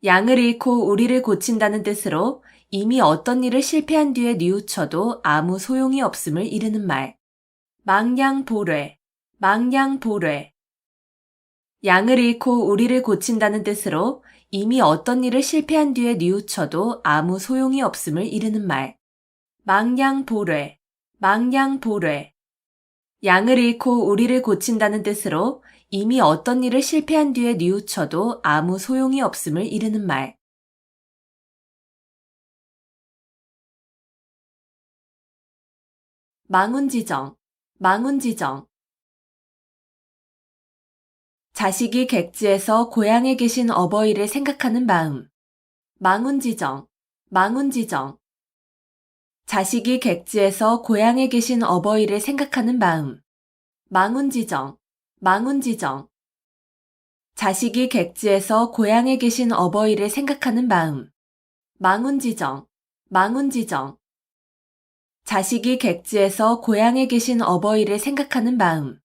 양을 잃고 우리를 고친다는 뜻으로 이미 어떤 일을 실패한 뒤에 뉘우쳐도 아무 소용이 없음을 이르는 말. 망양보뢰. 망양보뢰. 양을 잃고 우리를 고친다는 뜻으로 이미 어떤 일을 실패한 뒤에 뉘우쳐도 아무 소용이 없음을 이르는 말. 망양보뢰. 망양보뢰. 양을 잃고 우리를 고친다는 뜻으로 이미 어떤 일을 실패한 뒤에 뉘우쳐도 아무 소용이 없음을 이르는 말. 망운지정. 망운지정. 자식이 객지에서 고향에 계신 어버이를 생각하는 마음. 망운지정. 망운지정. 자식이 객지에서 고향에 계신 어버이를 생각하는 마음. 망운지정. 망운지정. 자식이 객지에서 고향에 계신 어버이를 생각하는 마음. 망운지정. 망운지정. 자식이 객지에서 고향에 계신 어버이를 생각하는 마음.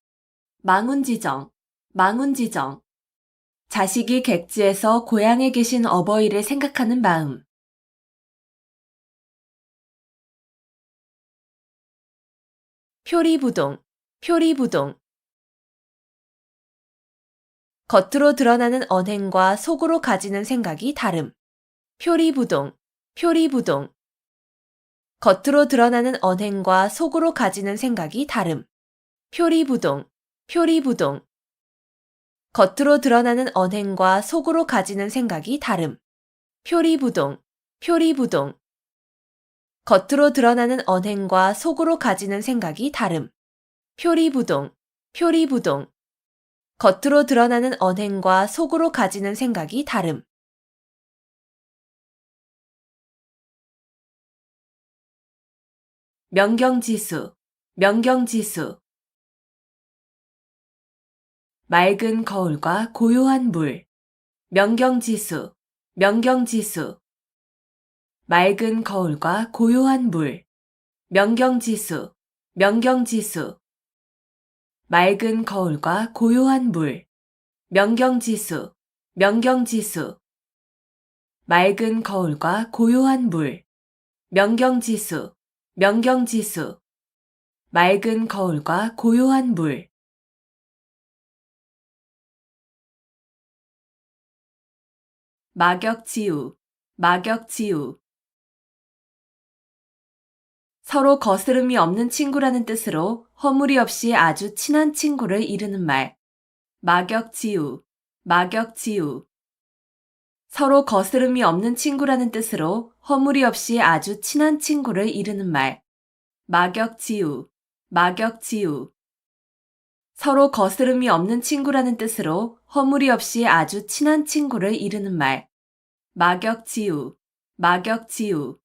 망운지정. 망운지정. 자식이 객지에서 고향에 계신 어버이를 생각하는 마음. 표리부동. 표리부동. 겉으로 드러나는 언행과 속으로 가지는 생각이 다름. 표리부동. 표리부동. 겉으로 드러나는 언행과 속으로 가지는 생각이 다름. 표리부동. 표리부동. 겉으로 드러나는 언행과 속으로 가지는 생각이 다름. 표리부동. 표리부동. 겉으로 드러나는 언행과 속으로 가지는 생각이 다름. 표리부동. 표리부동. 겉으로 드러나는 언행과 속으로 가지는 생각이 다름. 명경지수, 명경지수. 맑은 거울과 고요한 물. 명경지수, 명경지수. 맑은 거울과 고요한 물. 명경지수, 명경지수. 맑은 거울과 고요한 물. 명경지수, 명경지수. 맑은 거울과 고요한 물. 명경지수, 명경지수. 맑은 거울과 고요한 물. 막역지우, 막역지우. 서로 거스름이 없는 친구라는 뜻으로 허물이 없이 아주 친한 친구를 이르는 말. 막역지우, 막역지우. 서로 거스름이 없는 친구라는 뜻으로 허물이 없이 아주 친한 친구를 이르는 말. 막역지우, 막역지우. 서로 거스름이 없는 친구라는 뜻으로 허물이 없이 아주 친한 친구를 이르는 말. 막역지우, 막역지우.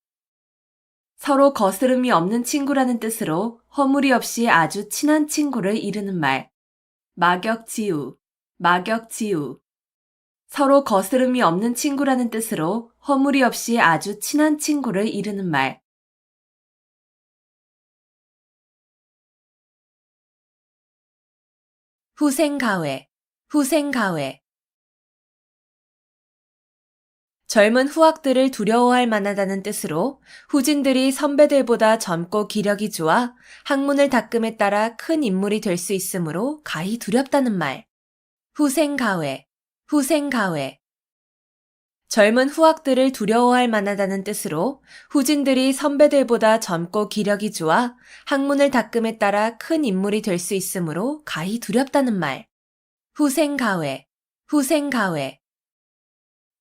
서로 거스름이 없는 친구라는 뜻으로 허물이 없이 아주 친한 친구를 이르는 말. 막역지우, 막역지우. 서로 거스름이 없는 친구라는 뜻으로 허물이 없이 아주 친한 친구를 이르는 말. 후생가외, 후생가외. 젊은 후학들을 두려워할 만하다는 뜻으로 후진들이 선배들보다 젊고 기력이 좋아 학문을 닦음에 따라 큰 인물이 될 수 있으므로 가히 두렵다는 말. 후생가외, 후생가외. 젊은 후학들을 두려워할 만하다는 뜻으로 후진들이 선배들보다 젊고 기력이 좋아 학문을 닦음에 따라 큰 인물이 될 수 있으므로 가히 두렵다는 말. 후생가외, 후생가외.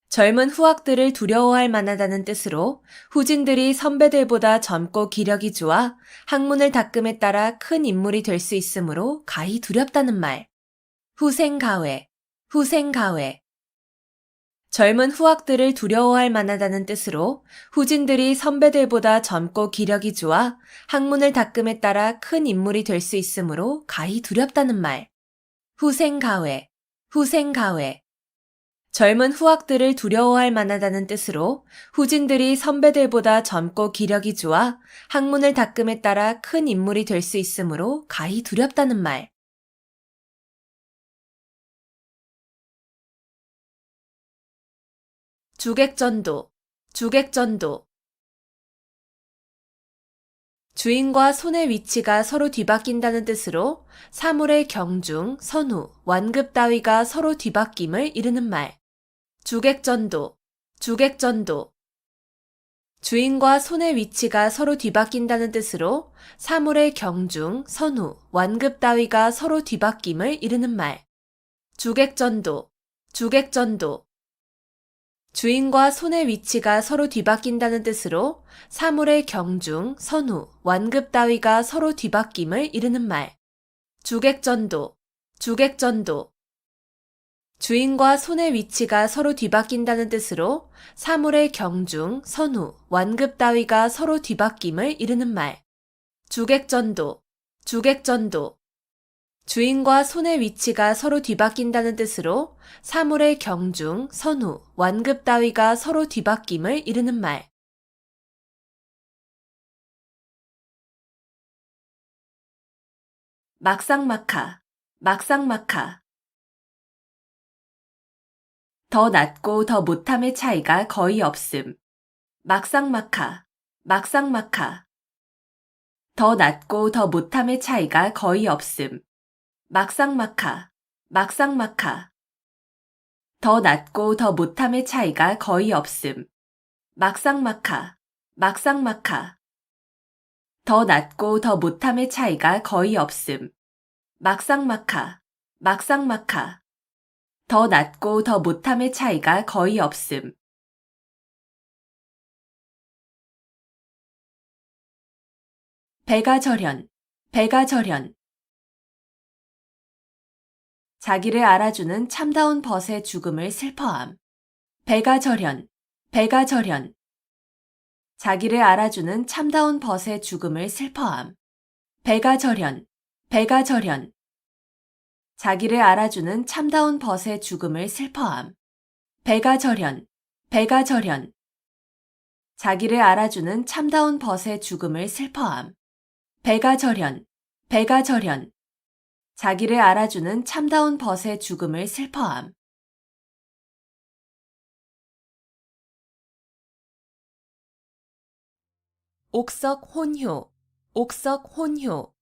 젊은 후학들을 두려워할 만하다는 뜻으로 후진들이 선배들보다 젊고 기력이 좋아 학문을 닦음에 따라 큰 인물이 될 수 있으므로 가히 두렵다는 말. 후생가외, 후생가외. 젊은 후학들을 두려워할 만하다는 뜻으로 후진들이 선배들보다 젊고 기력이 좋아 학문을 닦음에 따라 큰 인물이 될 수 있으므로 가히 두렵다는 말. 후생가외, 후생가외. 젊은 후학들을 두려워할 만하다는 뜻으로 후진들이 선배들보다 젊고 기력이 좋아 학문을 닦음에 따라 큰 인물이 될 수 있으므로 가히 두렵다는 말. 주객전도, 주객전도. 주인과 손의 위치가 서로 뒤바뀐다는 뜻으로 사물의 경중, 선후, 완급 따위가 서로 뒤바뀜을 이르는 말. 주객전도, 주객전도. 주인과 손의 위치가 서로 뒤바뀐다는 뜻으로 사물의 경중, 선후, 완급 따위가 서로 뒤바뀜을 이르는 말. 주객전도, 주객전도. 주인과 손의 위치가 서로 뒤바뀐다는 뜻으로 사물의 경중, 선후, 완급 따위가 서로 뒤바뀜을 이르는 말. 주객전도, 주객전도. 주인과 손의 위치가 서로 뒤바뀐다는 뜻으로 사물의 경중, 선후, 완급 따위가 서로 뒤바뀜을 이르는 말. 주객전도, 주객전도. 주인과 손의 위치가 서로 뒤바뀐다는 뜻으로 사물의 경중, 선후, 완급 따위가 서로 뒤바뀜을 이르는 말. 막상막하, 막상막하. 더 낫고 더 못함의 차이가 거의 없음. 막상막하, 막상막하. 더 낫고 더 못함의 차이가 거의 없음. 막상막하, 막상막하. 더 낫고 더 못함의 차이가 거의 없음. 막상막하, 막상막하. 더 낫고 더 못함의 차이가 거의 없음. 막상막하, 막상막하. 더 낫고 더 못함의 차이가 거의 없음. 배가절현, 배가절현. 자기를 알아주는 참다운 벗의 죽음을 슬퍼함. 배가 저련, 배가 저련. 자기를 알아주는 참다운 벗의 죽음을 슬퍼함. 배가 저련, 배가 저련. 자기를 알아주는 참다운 벗의 죽음을 슬퍼함. 배가 저련, 배가 저련. 자기를 알아주는 참다운 벗의 죽음을 슬퍼함. 배가 저련, 배가 저련. 자기를 알아주는 참다운 벗의 죽음을 슬퍼함. 옥석 혼효, 옥석 혼효.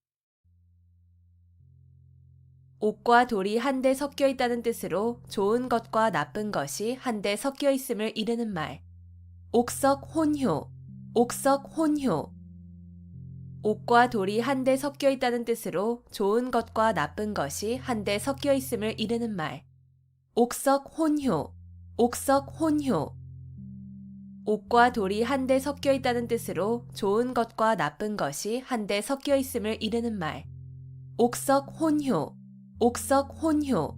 옥과 돌이 한데 섞여 있다는 뜻으로 좋은 것과 나쁜 것이 한데 섞여 있음을 이르는 말. 옥석 혼효, 옥석 혼효. 옥과 돌이 한데 섞여 있다는 뜻으로 좋은 것과 나쁜 것이 한데 섞여 있음을 이르는 말. 옥석 혼효, 옥석 혼효. 옥과 돌이 한데 섞여 있다는 뜻으로 좋은 것과 나쁜 것이 한데 섞여 있음을 이르는 말. 옥석 혼효, 옥석 혼효.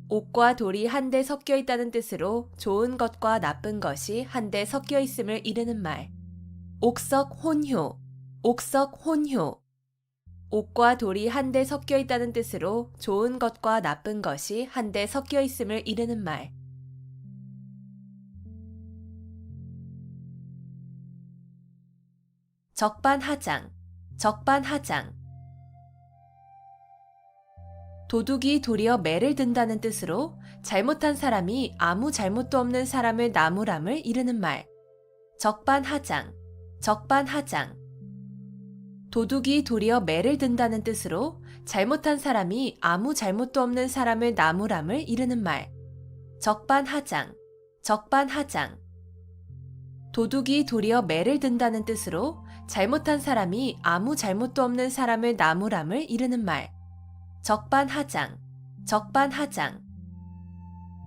옥과 돌이 한데 섞여 있다는 뜻으로 좋은 것과 나쁜 것이 한데 섞여 있음을 이르는 말. 옥석 혼효, 옥석 혼효. 옥과 돌이 한데 섞여 있다는 뜻으로 좋은 것과 나쁜 것이 한데 섞여 있음을 이르는 말. 적반하장, 적반하장. 도둑이 도리어 매를 든다는 뜻으로 잘못한 사람이 아무 잘못도 없는 사람을 나무람을 이르는 말. 적반하장, 적반하장. 도둑이 도리어 매를 든다는 뜻으로 잘못한 사람이 아무 잘못도 없는 사람을 나무람을 이르는 말. 적반하장, 적반하장. 도둑이 도리어 매를 든다는 뜻으로 잘못한 사람이 아무 잘못도 없는 사람을 나무람을 이르는 말. 적반하장, 적반하장.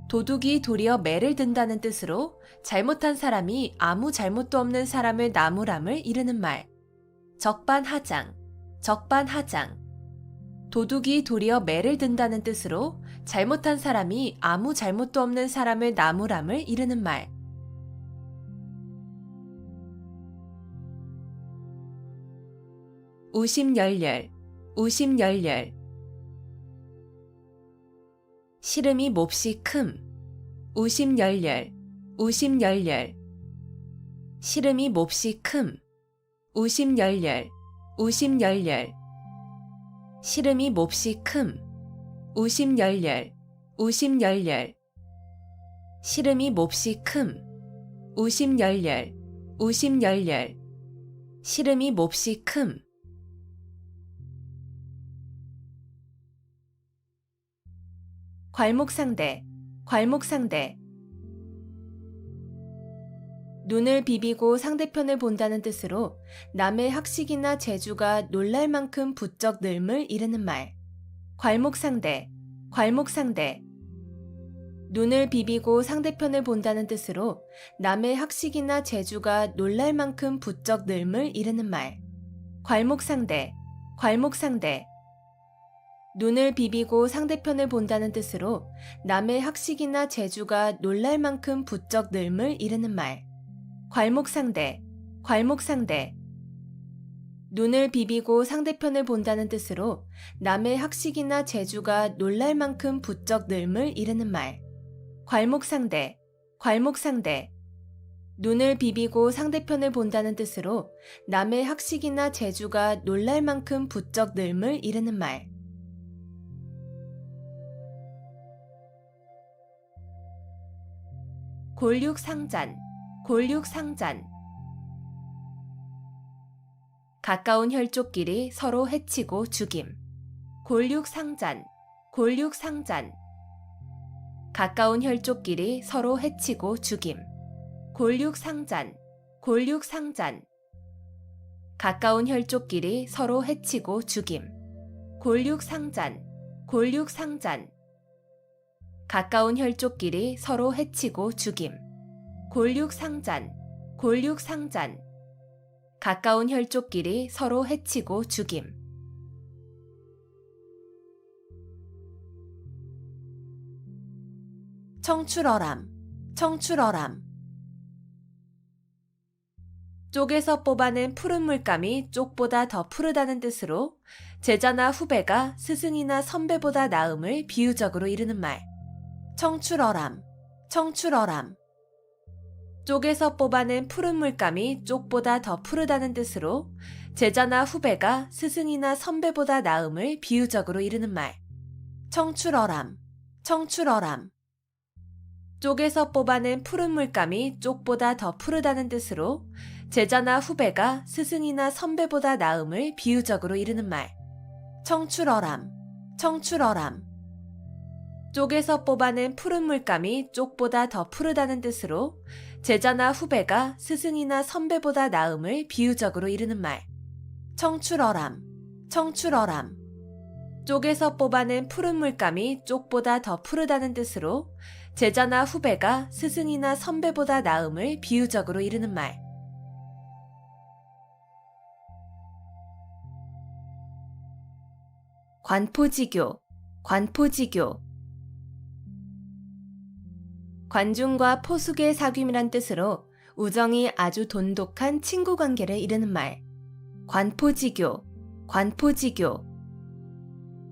도둑이 도리어 매를 든다는 뜻으로 잘못한 사람이 아무 잘못도 없는 사람을 나무람을 이르는 말. 적반하장, 적반하장. 도둑이 도리어 매를 든다는 뜻으로 잘못한 사람이 아무 잘못도 없는 사람을 나무람을 이르는 말. 우심열렬, 우심열렬. 시름이 몹시 큼. 우심열렬, 우심열렬. 시름이 몹시 큼. 우심열렬, 우심열렬. 시름이 몹시 큼. 우심열렬, 우심열렬. 시름이 몹시 큼. 우심열렬, 우심열렬. 시름이 몹시 큼. 괄목상대, 괄목상대. 눈을 비비고 상대편을 본다는 뜻으로 남의 학식이나 재주가 놀랄 만큼 부쩍 늘음을 이르는 말. 괄목상대, 괄목상대. 눈을 비비고 상대편을 본다는 뜻으로 남의 학식이나 재주가 놀랄 만큼 부쩍 늘음을 이르는 말. 괄목상대, 괄목상대. 눈을 비비고 상대편을 본다는 뜻으로 남의 학식이나 재주가 놀랄 만큼 부쩍 늘음을 이르는 말. 괄목상대, 괄목상대. 눈을 비비고 상대편을 본다는 뜻으로 남의 학식이나 재주가 놀랄 만큼 부쩍 늘음을 이르는 말. 괄목상대, 괄목상대. 눈을 비비고 상대편을 본다는 뜻으로 남의 학식이나 재주가 놀랄 만큼 부쩍 늘음을 이르는 말. 골육상잔, 골육상잔. 가까운 혈족끼리 서로 해치고 죽임. 골육상잔, 골육상잔. 가까운 혈족끼리 서로 해치고 죽임. 골육상잔, 골육상잔. 가까운 혈족끼리 서로 해치고 죽임. 골육상잔, 골육상잔. 가까운 혈족끼리 서로 해치고 죽임. 골육상잔, 골육상잔. 가까운 혈족끼리 서로 해치고 죽임. 청출어람, 청출어람. 쪽에서 뽑아낸 푸른 물감이 쪽보다 더 푸르다는 뜻으로 제자나 후배가 스승이나 선배보다 나음을 비유적으로 이르는 말. 청출어람, 청출어람. 쪽에서 뽑아낸 푸른 물감이 쪽보다 더 푸르다는 뜻으로 제자나 후배가 스승이나 선배보다 나음을 비유적으로 이르는 말. 청출어람, 청출어람. 쪽에서 뽑아낸 푸른 물감이 쪽보다 더 푸르다는 뜻으로 제자나 후배가 스승이나 선배보다 나음을 비유적으로 이르는 말. 청출어람, 청출어람. 쪽에서 뽑아낸 푸른 물감이 쪽보다 더 푸르다는 뜻으로 제자나 후배가 스승이나 선배보다 나음을 비유적으로 이르는 말. 청출어람, 청출어람. 쪽에서 뽑아낸 푸른 물감이 쪽보다 더 푸르다는 뜻으로 제자나 후배가 스승이나 선배보다 나음을 비유적으로 이르는 말. 관포지교, 관포지교. 관중과 포숙의 사귐이란 뜻으로 우정이 아주 돈독한 친구 관계를 이르는 말. 관포지교, 관포지교.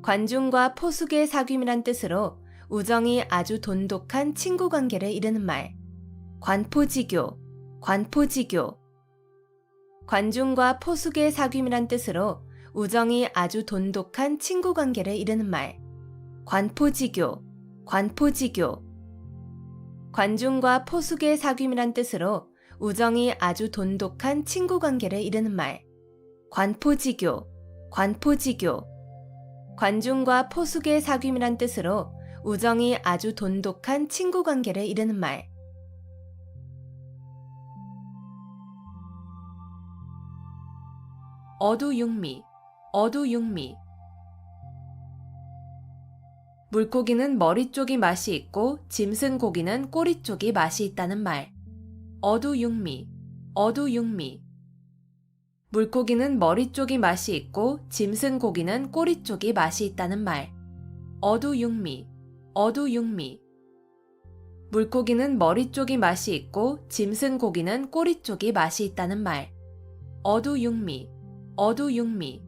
관중과 포숙의 사귐이란 뜻으로 우정이 아주 돈독한 친구 관계를 이르는 말. 관포지교, 관포지교. 관중과 포숙의 사귐이란 뜻으로 우정이 아주 돈독한 친구 관계를 이르는 말. 관포지교, 관포지교. 관중과 포숙의 사귐이란 뜻으로 우정이 아주 돈독한 친구 관계를 이르는 말. 관포지교, 관포지교. 관중과 포숙의 사귐이란 뜻으로 우정이 아주 돈독한 친구 관계를 이르는 말. 어두육미, 어두육미. 물고기는 머리 쪽이 맛이 있고 짐승 고기는 꼬리 쪽이 맛이 있다는 말. 어두육미, 어두육미. 물고기는 머리 쪽이 맛이 있고 짐승 고기는 꼬리 쪽이 맛이 있다는 말. 어두육미, 어두육미. 물고기는 머리 쪽이 맛이 있고 짐승 고기는 꼬리 쪽이 맛이 있다는 말. 어두육미, 어두육미.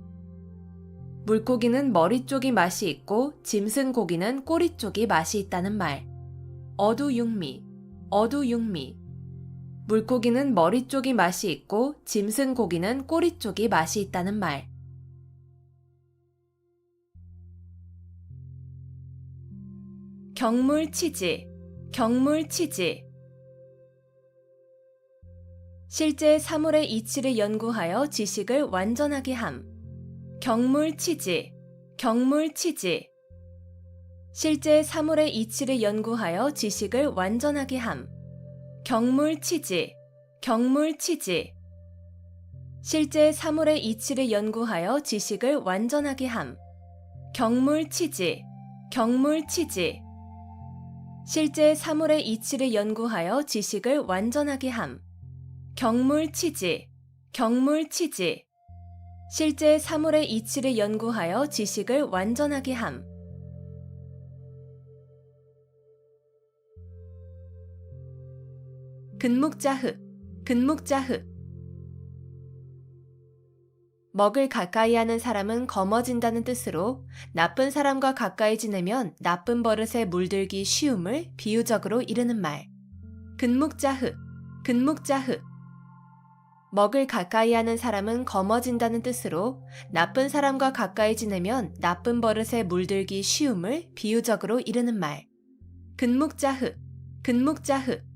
물고기는 머리 쪽이 맛이 있고 짐승 고기는 꼬리 쪽이 맛이 있다는 말. 어두육미, 어두육미. 물고기는 머리 쪽이 맛이 있고 짐승 고기는 꼬리 쪽이 맛이 있다는 말. 경물치지, 경물치지. 실제 사물의 이치를 연구하여 지식을 완전하게 함. 경물치지, 경물치지. 실제 사물의 이치를 연구하여 지식을 완전하게 함. 경물치지, 경물치지. 실제 사물의 이치를 연구하여 지식을 완전하게 함. 경물치지, 경물치지. 실제 사물의 이치를 연구하여 지식을 완전하게 함. 경물치지, 경물치지. 실제 사물의 이치를 연구하여 지식을 완전하게 함. 근묵자흑, 근묵자흑. 먹을 가까이 하는 사람은 검어진다는 뜻으로 나쁜 사람과 가까이 지내면 나쁜 버릇에 물들기 쉬움을 비유적으로 이르는 말. 근묵자흑, 근묵자흑. 먹을 가까이 하는 사람은 검어진다는 뜻으로 나쁜 사람과 가까이 지내면 나쁜 버릇에 물들기 쉬움을 비유적으로 이르는 말. 근묵자흑, 근묵자흑.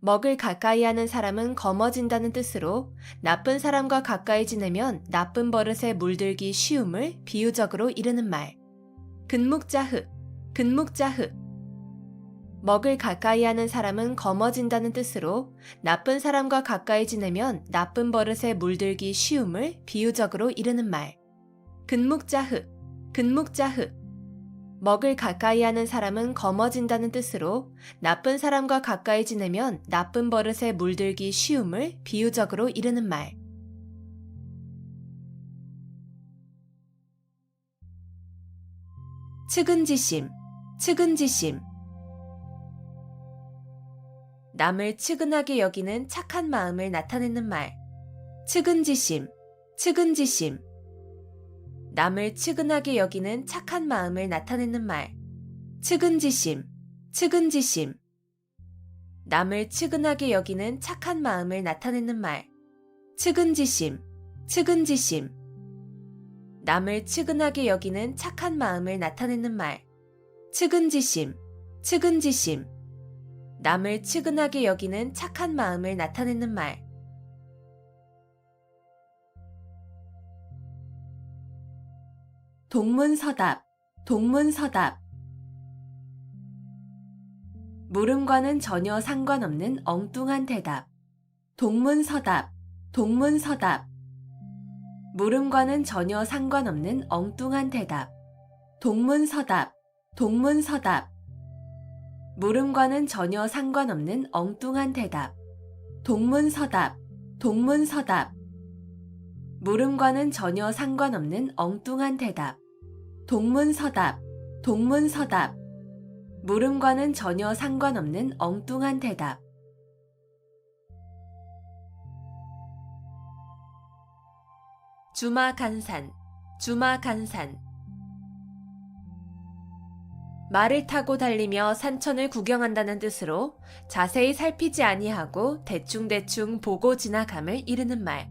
먹을 가까이 하는 사람은 검어진다는 뜻으로 나쁜 사람과 가까이 지내면 나쁜 버릇에 물들기 쉬움을 비유적으로 이르는 말. 근묵자흑, 근묵자흑. 먹을 가까이 하는 사람은 검어진다는 뜻으로 나쁜 사람과 가까이 지내면 나쁜 버릇에 물들기 쉬움을 비유적으로 이르는 말. 근묵자흑, 근묵자흑. 먹을 가까이 하는 사람은 검어진다는 뜻으로 나쁜 사람과 가까이 지내면 나쁜 버릇에 물들기 쉬움을 비유적으로 이르는 말. 측은지심, 측은지심. 남을 측은하게 여기는 착한 마음을 나타내는 말. 측은지심, 측은지심. 남을 측은하게 여기는 착한 마음을 나타내는 말. 측은지심, 측은지심. 남을 측은하게 여기는 착한 마음을 나타내는 말. 측은지심, 측은지심. 남을 측은하게 여기는 착한 마음을 나타내는 말. 측은지심, 측은지심. 남을 측은하게 여기는 착한 마음을 나타내는 말. 동문서답, 동문서답. 물음과는 전혀 상관없는 엉뚱한 대답. 동문서답, 동문서답. 물음과는 전혀 상관없는 엉뚱한 대답. 동문서답, 동문서답. 물음과는 전혀 상관없는 엉뚱한 대답. 동문서답, 동문서답. 물음과는 전혀 상관없는 엉뚱한 대답. 동문서답, 동문서답. 물음과는 전혀 상관없는 엉뚱한 대답. 주마간산, 주마간산. 말을 타고 달리며 산천을 구경한다는 뜻으로 자세히 살피지 아니하고 대충대충 보고 지나감을 이르는 말.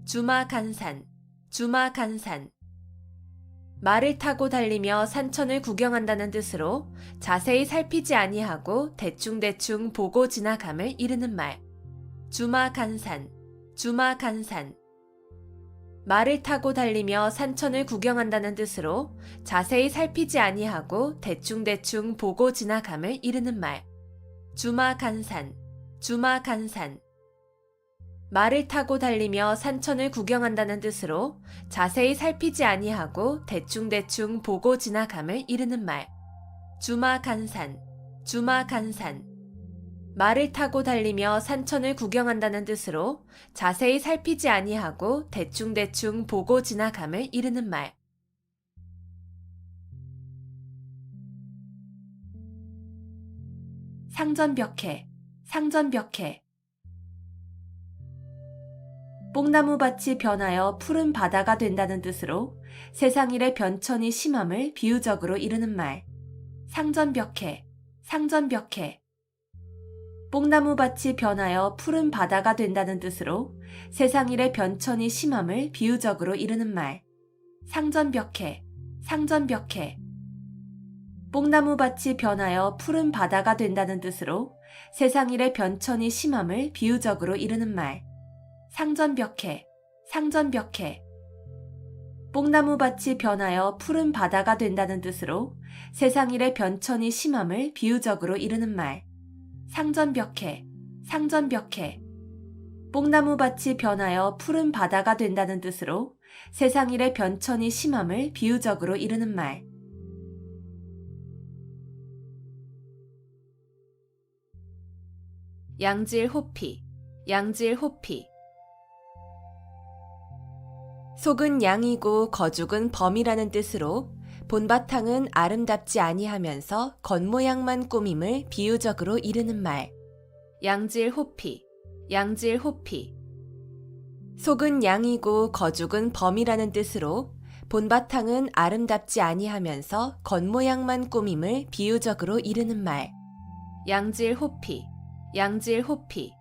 주마간산, 주마간산. 말을 타고 달리며 산천을 구경한다는 뜻으로 자세히 살피지 아니하고 대충대충 보고 지나감을 이르는 말. 주마간산, 주마간산. 말을 타고 달리며 산천을 구경한다는 뜻으로 자세히 살피지 아니하고 대충대충 보고 지나감을 이르는 말. 주마간산, 주마간산. 말을 타고 달리며 산천을 구경한다는 뜻으로 자세히 살피지 아니하고 대충대충 보고 지나감을 이르는 말. 주마간산, 주마간산. 말을 타고 달리며 산천을 구경한다는 뜻으로 자세히 살피지 아니하고 대충대충 보고 지나감을 이르는 말. 상전벽해, 상전벽해. 뽕나무밭이 변하여 푸른 바다가 된다는 뜻으로 세상일의 변천이 심함을 비유적으로 이르는 말. 상전벽해, 상전벽해. 뽕나무밭이 변하여 푸른 바다가 된다는 뜻으로 세상일의 변천이 심함을 비유적으로 이르는 말. 상전벽해, 상전벽해. 뽕나무밭이 변하여 푸른 바다가 된다는 뜻으로 세상일의 변천이 심함을 비유적으로 이르는 말. 상전벽해, 상전벽해. 뽕나무밭이 변하여 푸른 바다가 된다는 뜻으로 세상일의 변천이 심함을 비유적으로 이르는 말. 상전벽해, 상전벽해. 뽕나무밭이 변하여 푸른 바다가 된다는 뜻으로 세상일의 변천이 심함을 비유적으로 이르는 말. 양질호피, 양질호피. 속은 양이고 거죽은 범이라는 뜻으로 본바탕은 아름답지 아니하면서 겉모양만 꾸밈을 비유적으로 이르는 말. 양질호피, 양질호피. 속은 양이고 거죽은 범이라는 뜻으로 본바탕은 아름답지 아니하면서 겉모양만 꾸밈을 비유적으로 이르는 말. 양질호피, 양질호피.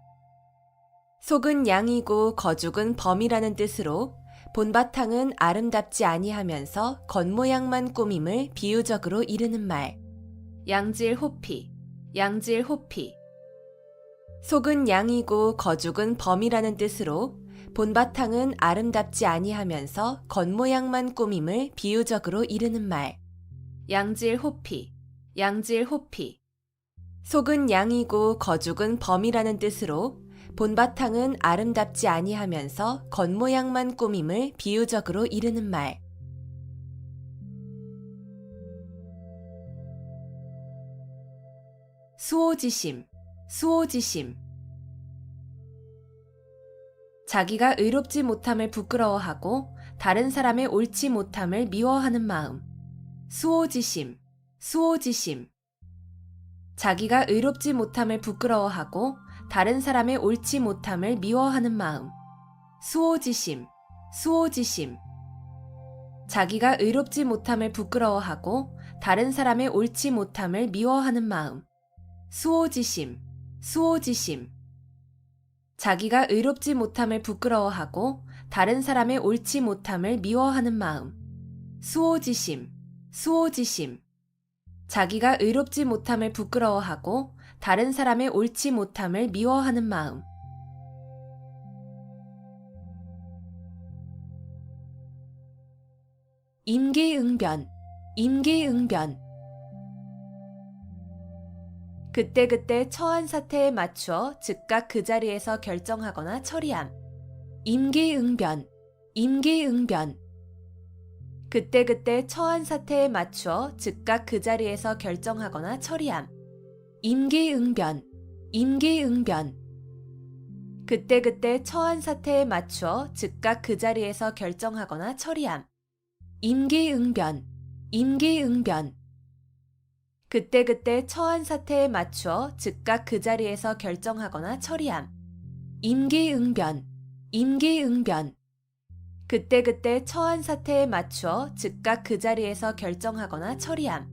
속은 양이고 거죽은 범이라는 뜻으로 본바탕은 아름답지 아니하면서 겉모양만 꾸밈을 비유적으로 이르는 말. 양질호피, 양질호피. 속은 양이고 거죽은 범이라는 뜻으로 본바탕은 아름답지 아니하면서 겉모양만 꾸밈을 비유적으로 이르는 말. 양질호피, 양질호피. 속은 양이고 거죽은 범이라는 뜻으로 본바탕은 아름답지 아니하면서 겉모양만 꾸밈을 비유적으로 이르는 말. 수오지심, 수오지심. 자기가 의롭지 못함을 부끄러워하고 다른 사람의 옳지 못함을 미워하는 마음. 수오지심, 수오지심. 자기가 의롭지 못함을 부끄러워하고 다른 사람의 옳지 못함을 미워하는 마음. 수오지심, 수오지심. 자기가 의롭지 못함을 부끄러워하고 다른 사람의 옳지 못함을 미워하는 마음. 수오지심, 수오지심. 자기가 의롭지 못함을 부끄러워하고 다른 사람의 옳지 못함을 미워하는 마음. 수오지심, 수오지심. 자기가 의롭지 못함을 부끄러워하고 다른 사람의 옳지 못함을 미워하는 마음. 임기응변, 임기응변. 그때그때 처한 사태에 맞추어 즉각 그 자리에서 결정하거나 처리함. 임기응변, 임기응변. 그때그때 처한 사태에 맞추어 즉각 그 자리에서 결정하거나 처리함. 임기응변, 임기응변. 그때그때 처한 사태에 맞추어 즉각 그 자리에서 결정하거나 처리함. 임기응변, 임기응변. 그때그때 처한 사태에 맞추어 즉각 그 자리에서 결정하거나 처리함. 임기응변, 임기응변. 그때그때 처한 사태에 맞추어 즉각 그 자리에서 결정하거나 처리함.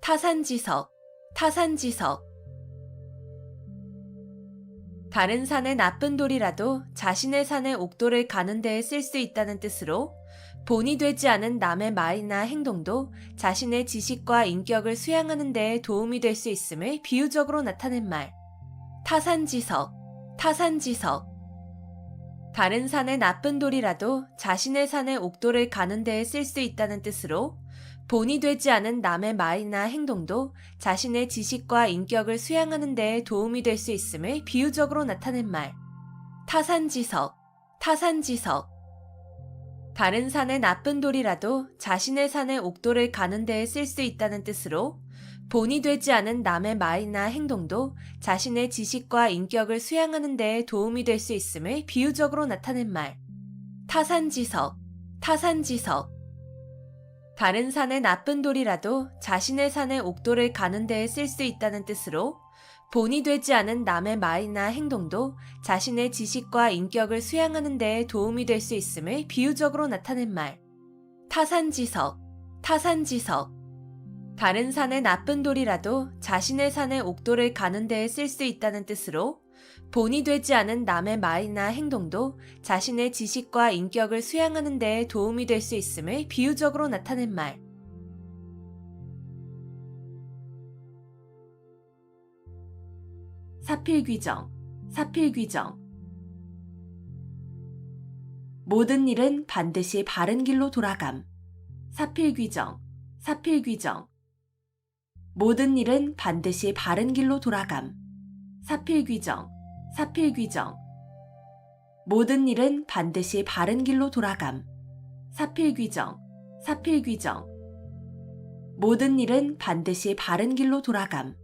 타산지석, 타산지석. 다른 산의 나쁜 돌이라도 자신의 산의 옥돌을 가는 데에 쓸 수 있다는 뜻으로 본이 되지 않은 남의 말이나 행동도 자신의 지식과 인격을 수양하는 데에 도움이 될 수 있음을 비유적으로 나타낸 말. 타산지석, 타산지석. 다른 산의 나쁜 돌이라도 자신의 산의 옥돌을 가는 데에 쓸 수 있다는 뜻으로 본이 되지 않은 남의 말이나 행동도 자신의 지식과 인격을 수양하는 데에 도움이 될 수 있음을 비유적으로 나타낸 말. 타산지석, 타산지석. 다른 산의 나쁜 돌이라도 자신의 산의 옥돌을 가는 데에 쓸 수 있다는 뜻으로 본이 되지 않은 남의 말이나 행동도 자신의 지식과 인격을 수양하는 데에 도움이 될 수 있음을 비유적으로 나타낸 말. 타산지석, 타산지석. 다른 산의 나쁜 돌이라도 자신의 산의 옥돌을 가는 데에 쓸 수 있다는 뜻으로 본이 되지 않은 남의 말이나 행동도 자신의 지식과 인격을 수양하는 데에 도움이 될 수 있음을 비유적으로 나타낸 말. 타산지석, 타산지석. 다른 산의 나쁜 돌이라도 자신의 산의 옥돌을 가는 데에 쓸 수 있다는 뜻으로 본이 되지 않은 남의 말이나 행동도 자신의 지식과 인격을 수양하는 데에 도움이 될 수 있음을 비유적으로 나타낸 말. 사필귀정, 사필귀정. 모든 일은 반드시 바른 길로 돌아감. 사필귀정, 사필귀정. 모든 일은 반드시 바른 길로 돌아감. 사필귀정, 사필귀정. 모든 일은 반드시 바른 길로 돌아감. 사필귀정, 사필귀정. 모든 일은 반드시 바른 길로 돌아감.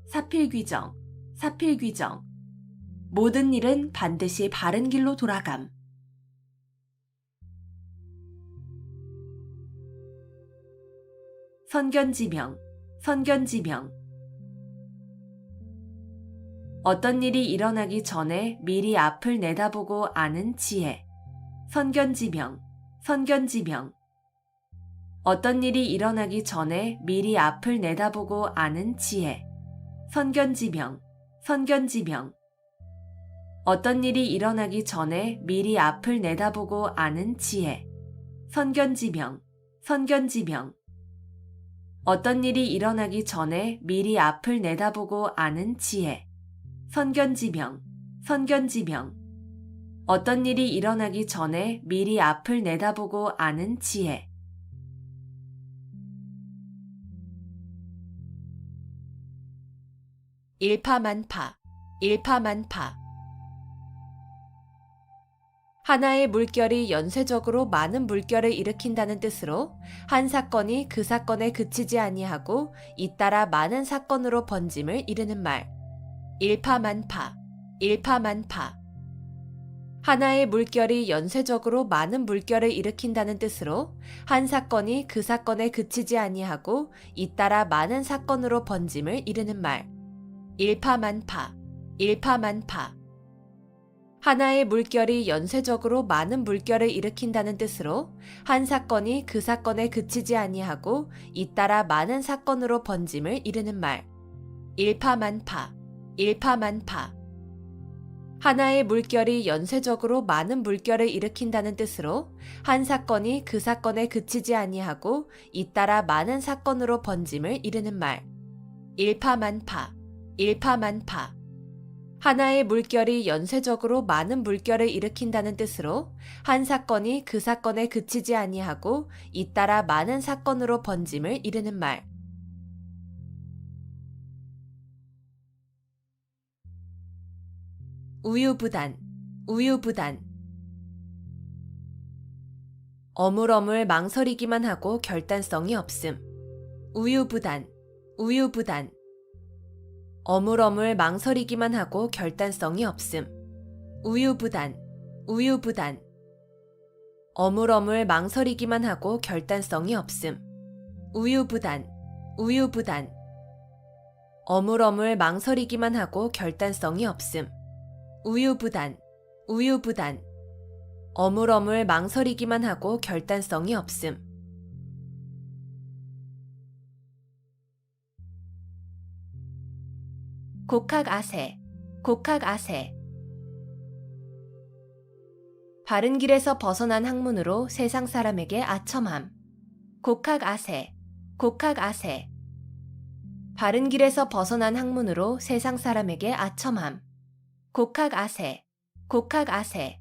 사필귀정, 사필귀정. 모든 일은 반드시 바른 길로 돌아감. 선견지명, 선견지명. 어떤 일이 일어나기 전에 미리 앞을 내다보고 아는 지혜. 선견지명, 선견지명. 어떤 일이 일어나기 전에 미리 앞을 내다보고 아는 지혜. 선견지명, 선견지명. 어떤 일이 일어나기 전에 미리 앞을 내다보고 아는 지혜. 선견지명, 선견지명. 어떤 일이 일어나기 전에 미리 앞을 내다보고 아는 지혜. 선견지명, 선견지명. 어떤 일이 일어나기 전에 미리 앞을 내다보고 아는 지혜. 일파만파, 일파만파. 하나의 물결이 연쇄적으로 많은 물결을 일으킨다는 뜻으로 한 사건이 그 사건에 그치지 아니하고 잇따라 많은 사건으로 번짐을 이르는 말. 일파만파, 일파만파. 하나의 물결이 연쇄적으로 많은 물결을 일으킨다는 뜻으로 한 사건이 그 사건에 그치지 아니하고 잇따라 많은 사건으로 번짐을 이르는 말. 일파만파, 일파만파. 하나의 물결이 연쇄적으로 많은 물결을 일으킨다는 뜻으로 한 사건이 그 사건에 그치지 아니하고 잇따라 많은 사건으로 번짐을 이르는 말. 일파만파, 일파만파. 하나의 물결이 연쇄적으로 많은 물결을 일으킨다는 뜻으로 한 사건이 그 사건에 그치지 아니하고 잇따라 많은 사건으로 번짐을 이르는 말. 일파만파, 일파만파. 하나의 물결이 연쇄적으로 많은 물결을 일으킨다는 뜻으로 한 사건이 그 사건에 그치지 아니하고 잇따라 많은 사건으로 번짐을 이르는 말. 우유부단, 우유부단. 어물어물 망설이기만 하고 결단성이 없음. 우유부단, 우유부단. 어물어물 망설이기만 하고 결단성이 없음. 우유부단, 우유부단. 어물어물 망설이기만 하고 결단성이 없음. 우유부단, 우유부단. 어물어물 망설이기만 하고 결단성이 없음. 우유부단, 우유부단. 어물어물 망설이기만 하고 결단성이 없음. 곡학아세, 곡학아세. 바른 길에서 벗어난 학문으로 세상 사람에게 아첨함. 곡학아세, 곡학아세. 바른 길에서 벗어난 학문으로 세상 사람에게 아첨함. 곡학아세, 곡학아세.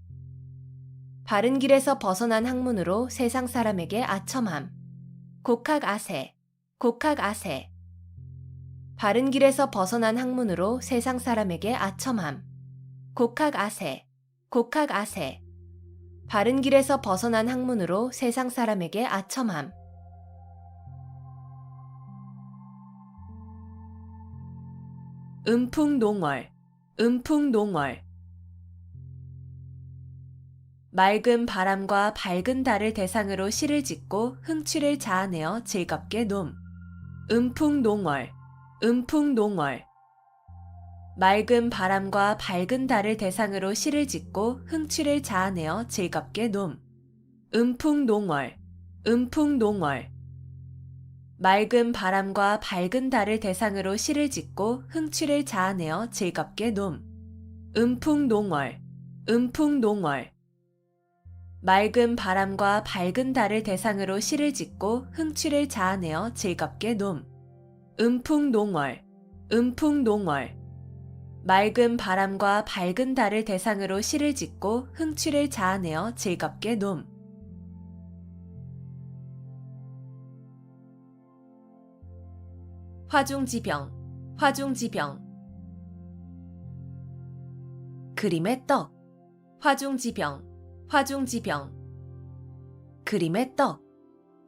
바른 길에서 벗어난 학문으로 세상 사람에게 아첨함. 곡학아세, 곡학아세. 바른 길에서 벗어난 학문으로 세상 사람에게 아첨함. 곡학아세, 곡학아세. 바른 길에서 벗어난 학문으로 세상 사람에게 아첨함. 음풍농월, 음풍농월. 맑은 바람과 밝은 달을 대상으로 시를 짓고 흥취를 자아내어 즐겁게 놈. 음풍농월, 음풍농월. 맑은 바람과 밝은 달을 대상으로 시를 짓고 흥취를 자아내어 즐겁게 놈. 음풍농월, 음풍농월. 맑은 바람과 밝은 달을 대상으로 시를 짓고 흥취를 자아내어 즐겁게 놈. 음풍농월, 음풍농월. 맑은 바람과 밝은 달을 대상으로 시를 짓고 흥취를 자아내어 즐겁게 놈. 음풍농월, 음풍농월. 맑은 바람과 밝은 달을 대상으로 시를 짓고 흥취를 자아내어 즐겁게 놈. 화중지병, 화중지병. 그림의 떡, 화중지병, 화중지병. 그림의 떡,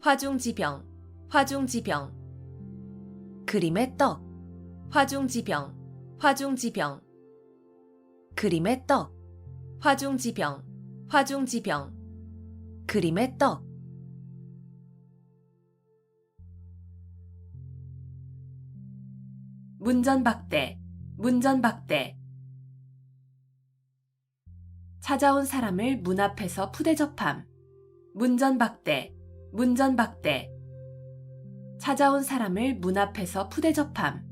화중지병, 화중지병. 그림의 떡, 화중지병, 화중지병. 그림의 떡, 화중지병, 화중지병. 그림의 떡. 문전박대, 문전박대. 찾아온 사람을 문 앞에서 푸대접함. 문전박대, 문전박대. 찾아온 사람을 문 앞에서 푸대접함.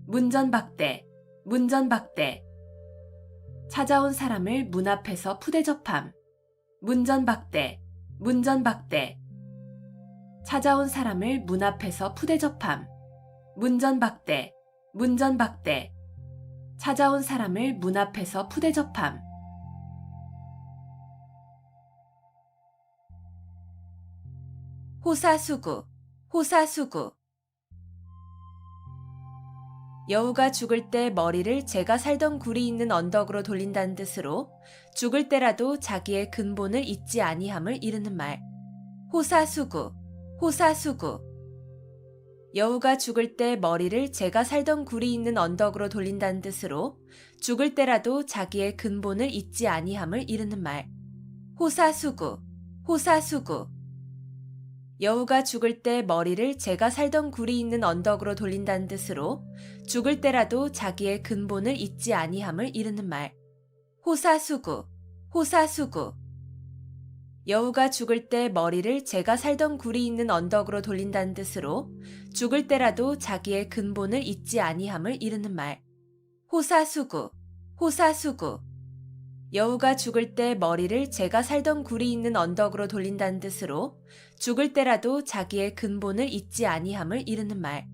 문전박대, 문전박대. 찾아온 사람을 문 앞에서 푸대접함. 문전박대, 문전박대. 찾아온 사람을 문 앞에서 푸대접함. 문전박대, 문전박대. 찾아온 사람을 문 앞에서 푸대접함. 호사수구, 호사수구. 여우가 죽을 때 머리를 제가 살던 굴이 있는 언덕으로 돌린다는 뜻으로 죽을 때라도 자기의 근본을 잊지 아니함을 이르는 말. 호사수구, 호사수구. 여우가 죽을 때 머리를 제가 살던 굴이 있는 언덕으로 돌린다는 뜻으로 죽을 때라도 자기의 근본을 잊지 아니함을 이르는 말. 호사수구, 호사수구. 여우가 죽을 때 머리를 제가 살던 굴이 있는 언덕으로 돌린다는 뜻으로 죽을 때라도 자기의 근본을 잊지 아니함을 이르는 말. 호사수구, 호사수구. 여우가 죽을 때 머리를 제가 살던 굴이 있는 언덕으로 돌린다는 뜻으로 죽을 때라도 자기의 근본을 잊지 아니함을 이르는 말. 호사수구, 호사수구. 여우가 죽을 때 머리를 제가 살던 굴이 있는 언덕으로 돌린다는 뜻으로 죽을 때라도 자기의 근본을 잊지 아니함을 이르는 말.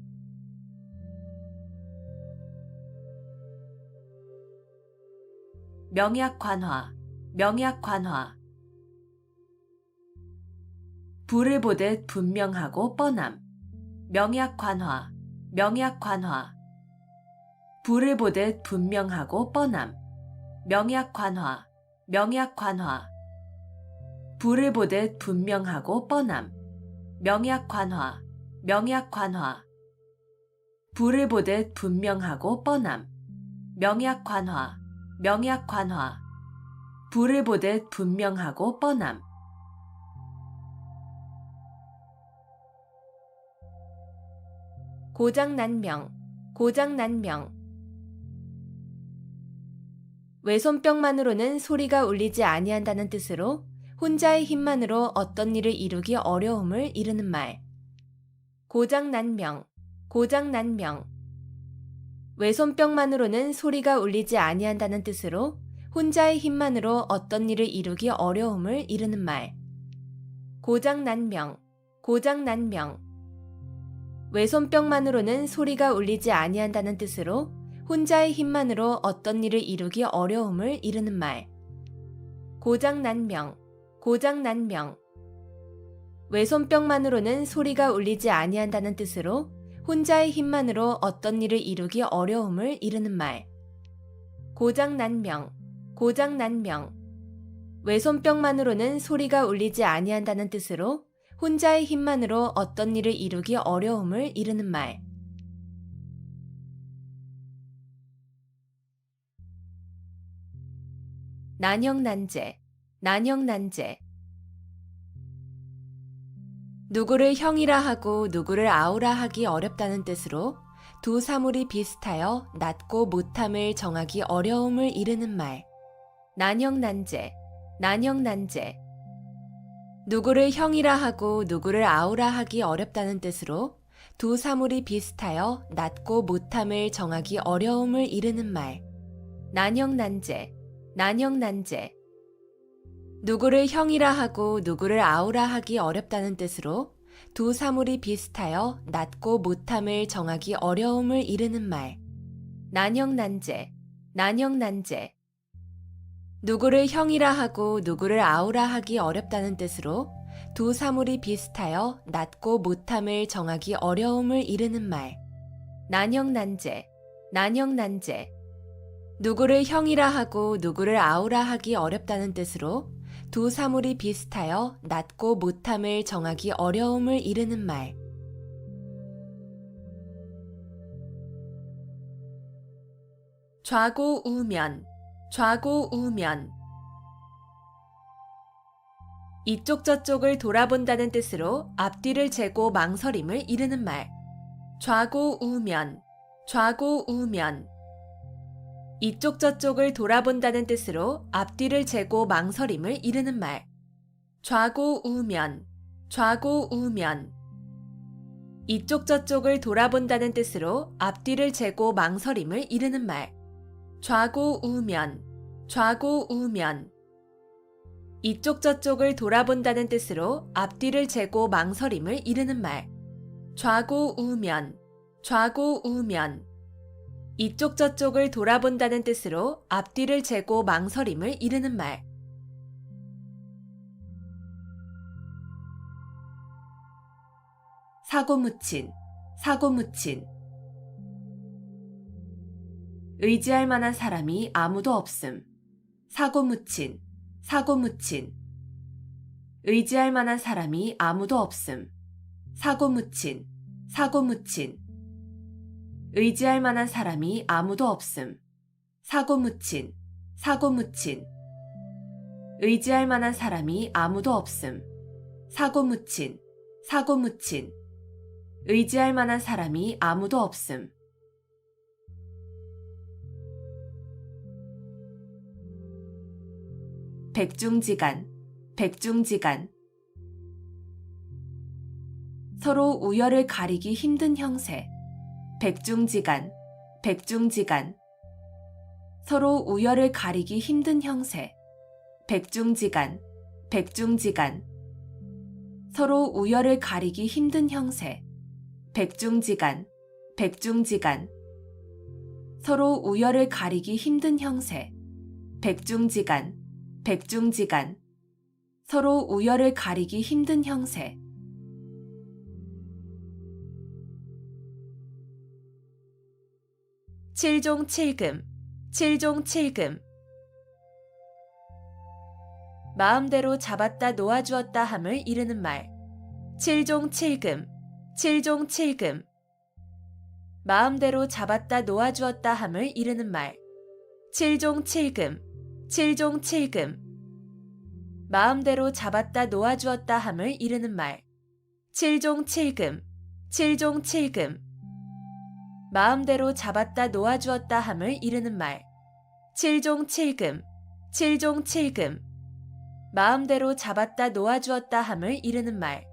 명약관화, 명약관화. 불을 보듯 분명하고 뻔함. 명약관화, 명약관화. 불을 보듯 분명하고 뻔함. 명약관화, 명약관화. 불을 보듯 분명하고 뻔함. 명약관화, 명약관화. 불을 보듯 분명하고 뻔함. 명약관화, 명약관화. 불을 보듯 분명하고 뻔함. 고장난명, 고장난명. 외손뼉만으로는 소리가 울리지 아니한다는 뜻으로 혼자의 힘만으로 어떤 일을 이루기 어려움을 이르는 말. 고장난명, 고장난명. 외손뼉만으로는 소리가 울리지 아니한다는 뜻으로 혼자의 힘만으로 어떤 일을 이루기 어려움을 이르는 말. 고장난명, 고장난명. 외손뼉만으로는 소리가 울리지 아니한다는 뜻으로 혼자의 힘만으로 어떤 일을 이루기 어려움을 이르는 말. 고장난명, 고장난명. 외손뼉만으로는 소리가 울리지 아니한다는 뜻으로 혼자의 힘만으로 어떤 일을 이루기 어려움을 이르는 말. 고장난명, 고장난명. 외손뼉만으로는 소리가 울리지 아니한다는 뜻으로 혼자의 힘만으로 어떤 일을 이루기 어려움을 이르는 말. 난형난제, 난형난제. 누구를 형이라 하고 누구를 아우라 하기 어렵다는 뜻으로 두 사물이 비슷하여 낮고 못함을 정하기 어려움을 이르는 말. 난형난제, 난형난제. 누구를 형이라 하고 누구를 아우라 하기 어렵다는 뜻으로 두 사물이 비슷하여 낮고 못함을 정하기 어려움을 이르는 말. 난형난제, 난형난제. 누구를 형이라 하고 누구를 아우라 하기 어렵다는 뜻으로 두 사물이 비슷하여 낮고 못함을 정하기 어려움을 이르는 말. 난형난제, 난형난제. 누구를 형이라 하고 누구를 아우라 하기 어렵다는 뜻으로 두 사물이 비슷하여 낮고 못함을 정하기 어려움을 이르는 말. 난형난제, 난형난제. 누구를 형이라 하고 누구를 아우라 하기 어렵다는 뜻으로 두 사물이 비슷하여 낮고 못함을 정하기 어려움을 이르는 말. 좌고우면, 좌고우면. 이쪽 저쪽을 돌아본다는 뜻으로 앞뒤를 재고 망설임을 이르는 말. 좌고우면, 좌고우면. 이쪽 저쪽을 돌아본다는 뜻으로 앞뒤를 재고 망설임을 이르는 말. 좌고우면, 좌고우면. 이쪽 저쪽을 돌아본다는 뜻으로 앞뒤를 재고 망설임을 이르는 말. 좌고우면, 좌고우면. 이쪽 저쪽을 돌아본다는 뜻으로 앞뒤를 재고 망설임을 이르는 말. 좌고우면, 좌고우면. 이쪽 저쪽을 돌아본다는 뜻으로 앞뒤를 재고 망설임을 이르는 말. 사고묻힌, 사고묻힌. 의지할 만한 사람이 아무도 없음. 사고묻힌, 사고묻힌. 의지할 만한 사람이 아무도 없음. 사고묻힌, 사고 묻힌. 의지할 만한 사람이 아무도 없음. 사고 묻힌, 사고 묻힌. 의지할 만한 사람이 아무도 없음. 사고 묻힌, 사고 묻힌. 의지할 만한 사람이 아무도 없음. 백중지간, 백중지간. 서로 우열을 가리기 힘든 형세. 백중지간, 백중지간. 서로 우열을 가리기 힘든 형세. 백중지간, 백중지간. 서로 우열을 가리기 힘든 형세. 백중지간, 백중지간. 서로 우열을 가리기 힘든 형세. 백중지간, 백중지간. 서로 우열을 가리기 힘든 형세. 칠종칠금, 칠종칠금. 마음대로 잡았다 놓아주었다 함을 이르는 말. 칠종칠금, 칠종칠금. 마음대로 잡았다 놓아주었다 함을 이르는 말. 칠종칠금, 칠종칠금. 마음대로 잡았다 놓아주었다 함을 이르는 말. 칠종칠금, 칠종칠금. 마음대로 잡았다 놓아주었다 함을 이르는 말. 칠종칠금, 칠종칠금. 마음대로 잡았다 놓아주었다 함을 이르는 말.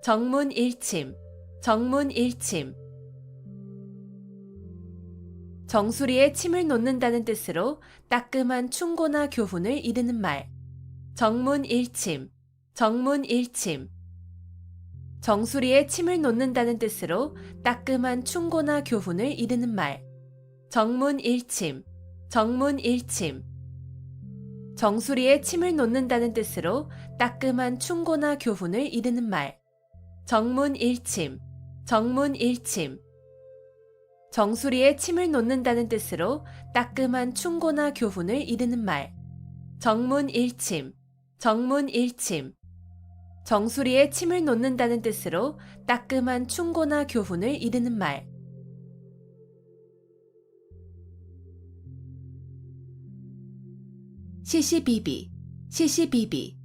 정문일침, 정문일침. 정수리에 침을 놓는다는 뜻으로 따끔한 충고나 교훈을 이르는 말. 정문일침, 정문일침. 정수리에 침을 놓는다는 뜻으로 따끔한 충고나 교훈을 이르는 말. 정문일침, 정문일침. 정수리에 침을 놓는다는 뜻으로 따끔한 충고나 교훈을 이르는 말. 정문일침, 정문일침. 정수리에 침을 놓는다는 뜻으로 따끔한 충고나 교훈을 이르는 말. 정문일침, 정문일침. 정수리에 침을 놓는다는 뜻으로 따끔한 충고나 교훈을 이르는 말. 시시비비, 시시비비.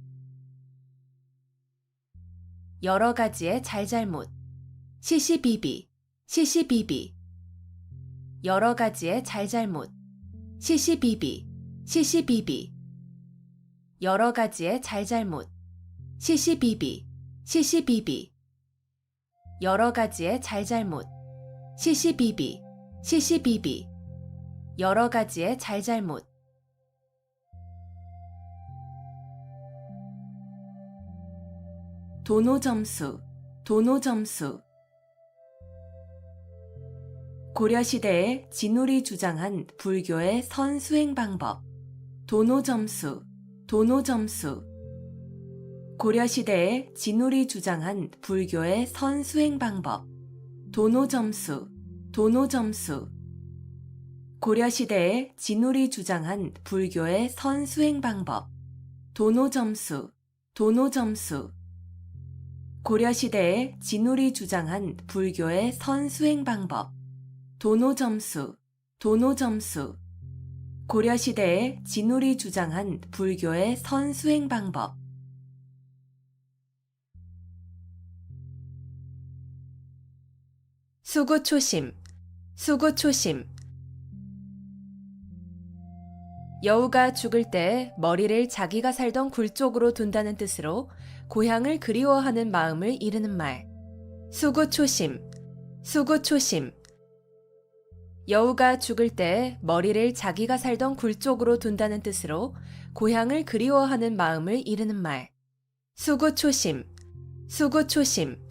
여러 가지의 잘잘못. 시시비비, 시시비비. 여러 가지의 잘잘못. 시시비비, 시시비비. 여러 가지의 잘잘못. 시시비비, 시시비비. 여러 가지의 잘잘못. 시시비비, 시시비비. 여러 가지의 잘잘못. 도노점수, 도노점수. 고려시대에 진울이 주장한 불교의 선수행 방법. 도노점수, 도노점수. 고려시대에 진울이 주장한 불교의 선수행 방법. 도노점수, 도노점수. 고려시대에 진울이 주장한 불교의 선수행 방법. 도노점수, 도노점수. 고려시대에 진울이 주장한 불교의 선수행 방법. 도노점수, 도노점수. 고려시대에 진울이 주장한 불교의 선수행 방법. 수구초심, 수구초심. 여우가 죽을 때 머리를 자기가 살던 굴 쪽으로 둔다는 뜻으로 고향을 그리워하는 마음을 이르는 말. 수구초심, 수구초심. 여우가 죽을 때 머리를 자기가 살던 굴 쪽으로 둔다는 뜻으로 고향을 그리워하는 마음을 이르는 말. 수구초심, 수구초심.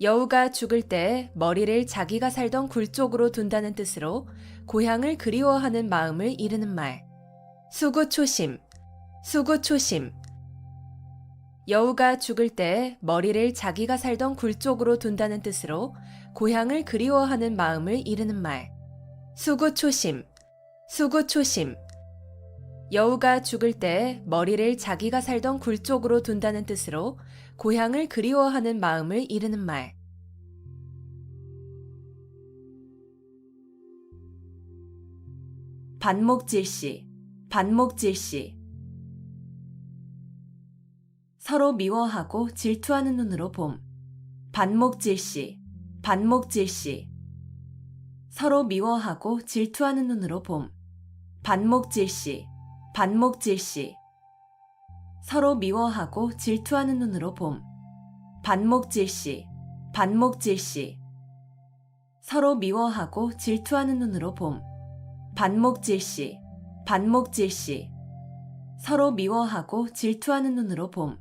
여우가 죽을 때 머리를 자기가 살던 굴 쪽으로 둔다는 뜻으로 고향을 그리워하는 마음을 이르는 말. 수구초심, 수구초심. 여우가 죽을 때 머리를 자기가 살던 굴 쪽으로 둔다는 뜻으로 고향을 그리워하는 마음을 이르는 말. 수구초심, 수구초심. 여우가 죽을 때 머리를 자기가 살던 굴 쪽으로 둔다는 뜻으로 고향을 그리워하는 마음을 이르는 말. 반목질시, 반목질시. 서로 미워하고 질투하는 눈으로 봄. 반목질시, 반목질시. 서로 미워하고 질투하는 눈으로 봄. 반목질시, 반목질시. 서로 미워하고 질투하는 눈으로 봄. 반목질시, 반목질시. 서로 미워하고 질투하는 눈으로 봄. 반목질시, 반목질시. 서로 미워하고 질투하는 눈으로 봄.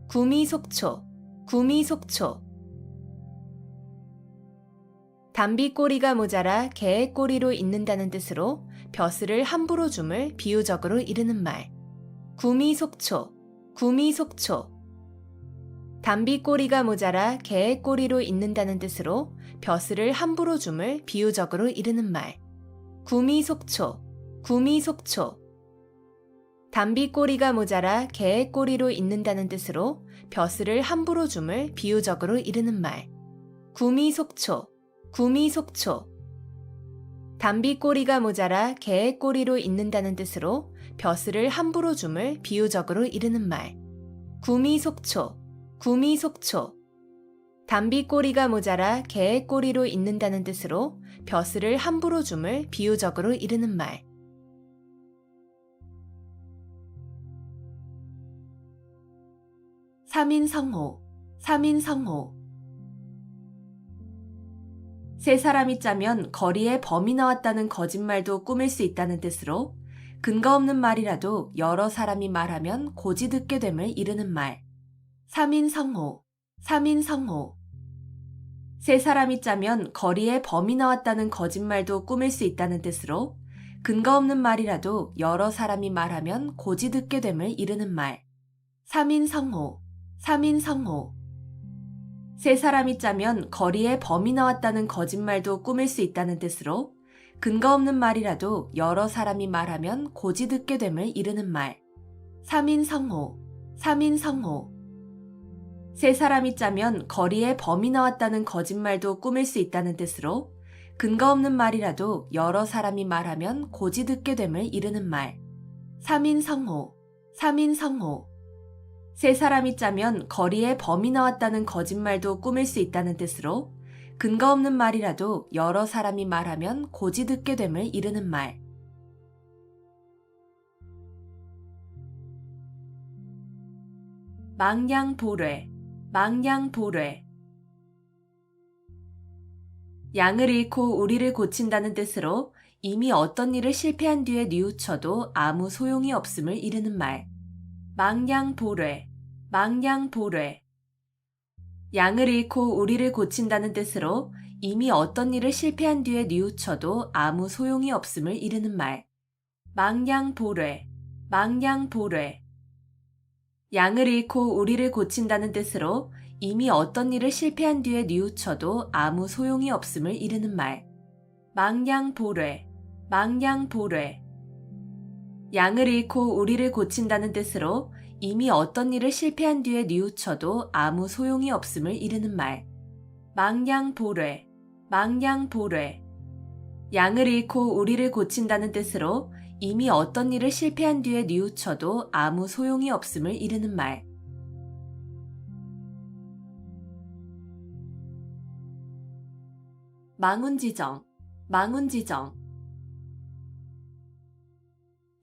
구미속초, 구미속초. 담비 꼬리가 모자라 개의 꼬리로 있는다는 뜻으로 벼슬을 함부로 줌을 비유적으로 이르는 말. 구미속초, 구미속초. 담비 꼬리가 모자라 개의 꼬리로 있는다는 뜻으로 벼슬을 함부로 줌을 비유적으로 이르는 말. 구미속초, 구미속초. 담비 꼬리가 모자라 개의 꼬리로 있는다는 뜻으로 벼슬을 함부로 줌을 비유적으로 이르는 말. 구미속초, 구미속초. 담비 꼬리가 모자라 개의 꼬리로 있는다는 뜻으로 벼슬을 함부로 줌을 비유적으로 이르는 말. 구미속초, 구미속초. 담비 꼬리가 모자라 개의 꼬리로 있는다는 뜻으로 벼슬을 함부로 줌을 비유적으로 이르는 말. 삼인성호, 삼인성호. 세 사람이 짜면 거리에 범이 나왔다는 거짓말도 꾸밀 수 있다는 뜻으로 근거 없는 말이라도 여러 사람이 말하면 고지 듣게 됨을 이르는 말. 삼인성호, 삼인성호. 세 사람이 짜면 거리에 범이 나왔다는 거짓말도 꾸밀 수 있다는 뜻으로 근거 없는 말이라도 여러 사람이 말하면 고지 듣게 됨을 이르는 말. 삼인성호, 삼인성호. 세 사람이 짜면 거리에 범이 나왔다는 거짓말도 꾸밀 수 있다는 뜻으로 근거 없는 말이라도 여러 사람이 말하면 고지 듣게 됨을 이르는 말. 삼인성호, 삼인성호. 세 사람이 짜면 거리에 범이 나왔다는 거짓말도 꾸밀 수 있다는 뜻으로 근거 없는 말이라도 여러 사람이 말하면 고지 듣게 됨을 이르는 말. 삼인성호, 삼인성호. 세 사람이 짜면 거리에 범이 나왔다는 거짓말도 꾸밀 수 있다는 뜻으로 근거 없는 말이라도 여러 사람이 말하면 고지 듣게 됨을 이르는 말. 망양보뢰, 망양보뢰. 양을 잃고 우리를 고친다는 뜻으로 이미 어떤 일을 실패한 뒤에 뉘우쳐도 아무 소용이 없음을 이르는 말. 망양보뢰, 망양보뢰. 양을 잃고 우리를 고친다는 뜻으로 이미 어떤 일을 실패한 뒤에 뉘우쳐도 아무 소용이 없음을 이르는 말. 망양보뢰, 망양보뢰. 양을 잃고 우리를 고친다는 뜻으로 이미 어떤 일을 실패한 뒤에 뉘우쳐도 아무 소용이 없음을 이르는 말. 망양보뢰, 망양보뢰. 양을 잃고 우리를 고친다는 뜻으로 이미 어떤 일을 실패한 뒤에 뉘우쳐도 아무 소용이 없음을 이르는 말. 망양보뢰, 망양보뢰. 양을 잃고 우리를 고친다는 뜻으로 이미 어떤 일을 실패한 뒤에 뉘우쳐도 아무 소용이 없음을 이르는 말. 망운지정, 망운지정.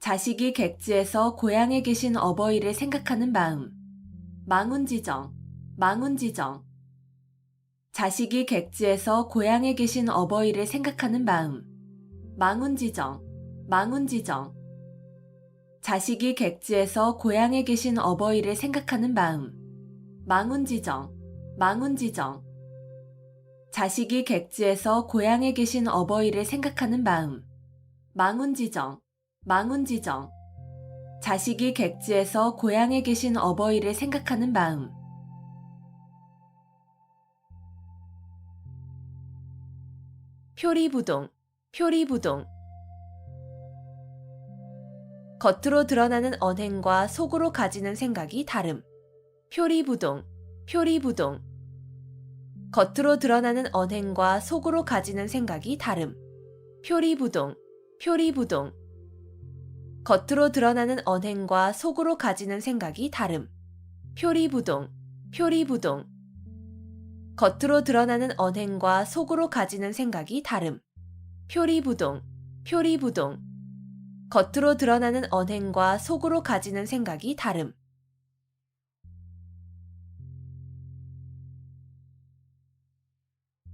자식이 객지에서 고향에 계신 어버이를 생각하는 마음. 망운지정, 망운지정. 자식이 객지에서 고향에 계신 어버이를 생각하는 마음. 망운지정, 망운지정. 자식이 객지에서 고향에 계신 어버이를 생각하는 마음. 망운지정, 망운지정. 자식이 객지에서 고향에 계신 어버이를 생각하는 마음. 망운지정, 망운지정. 자식이 객지에서 고향에 계신 어버이를 생각하는 마음. 표리부동, 표리부동. 겉으로 드러나는 언행과 속으로 가지는 생각이 다름. 표리부동, 표리부동. 겉으로 드러나는 언행과 속으로 가지는 생각이 다름. 표리부동, 표리부동. 겉으로 드러나는 언행과 속으로 가지는 생각이 다름. 표리부동, 표리부동. 겉으로 드러나는 언행과 속으로 가지는 생각이 다름. 표리부동, 표리부동. 겉으로 드러나는 언행과 속으로 가지는 생각이 다름.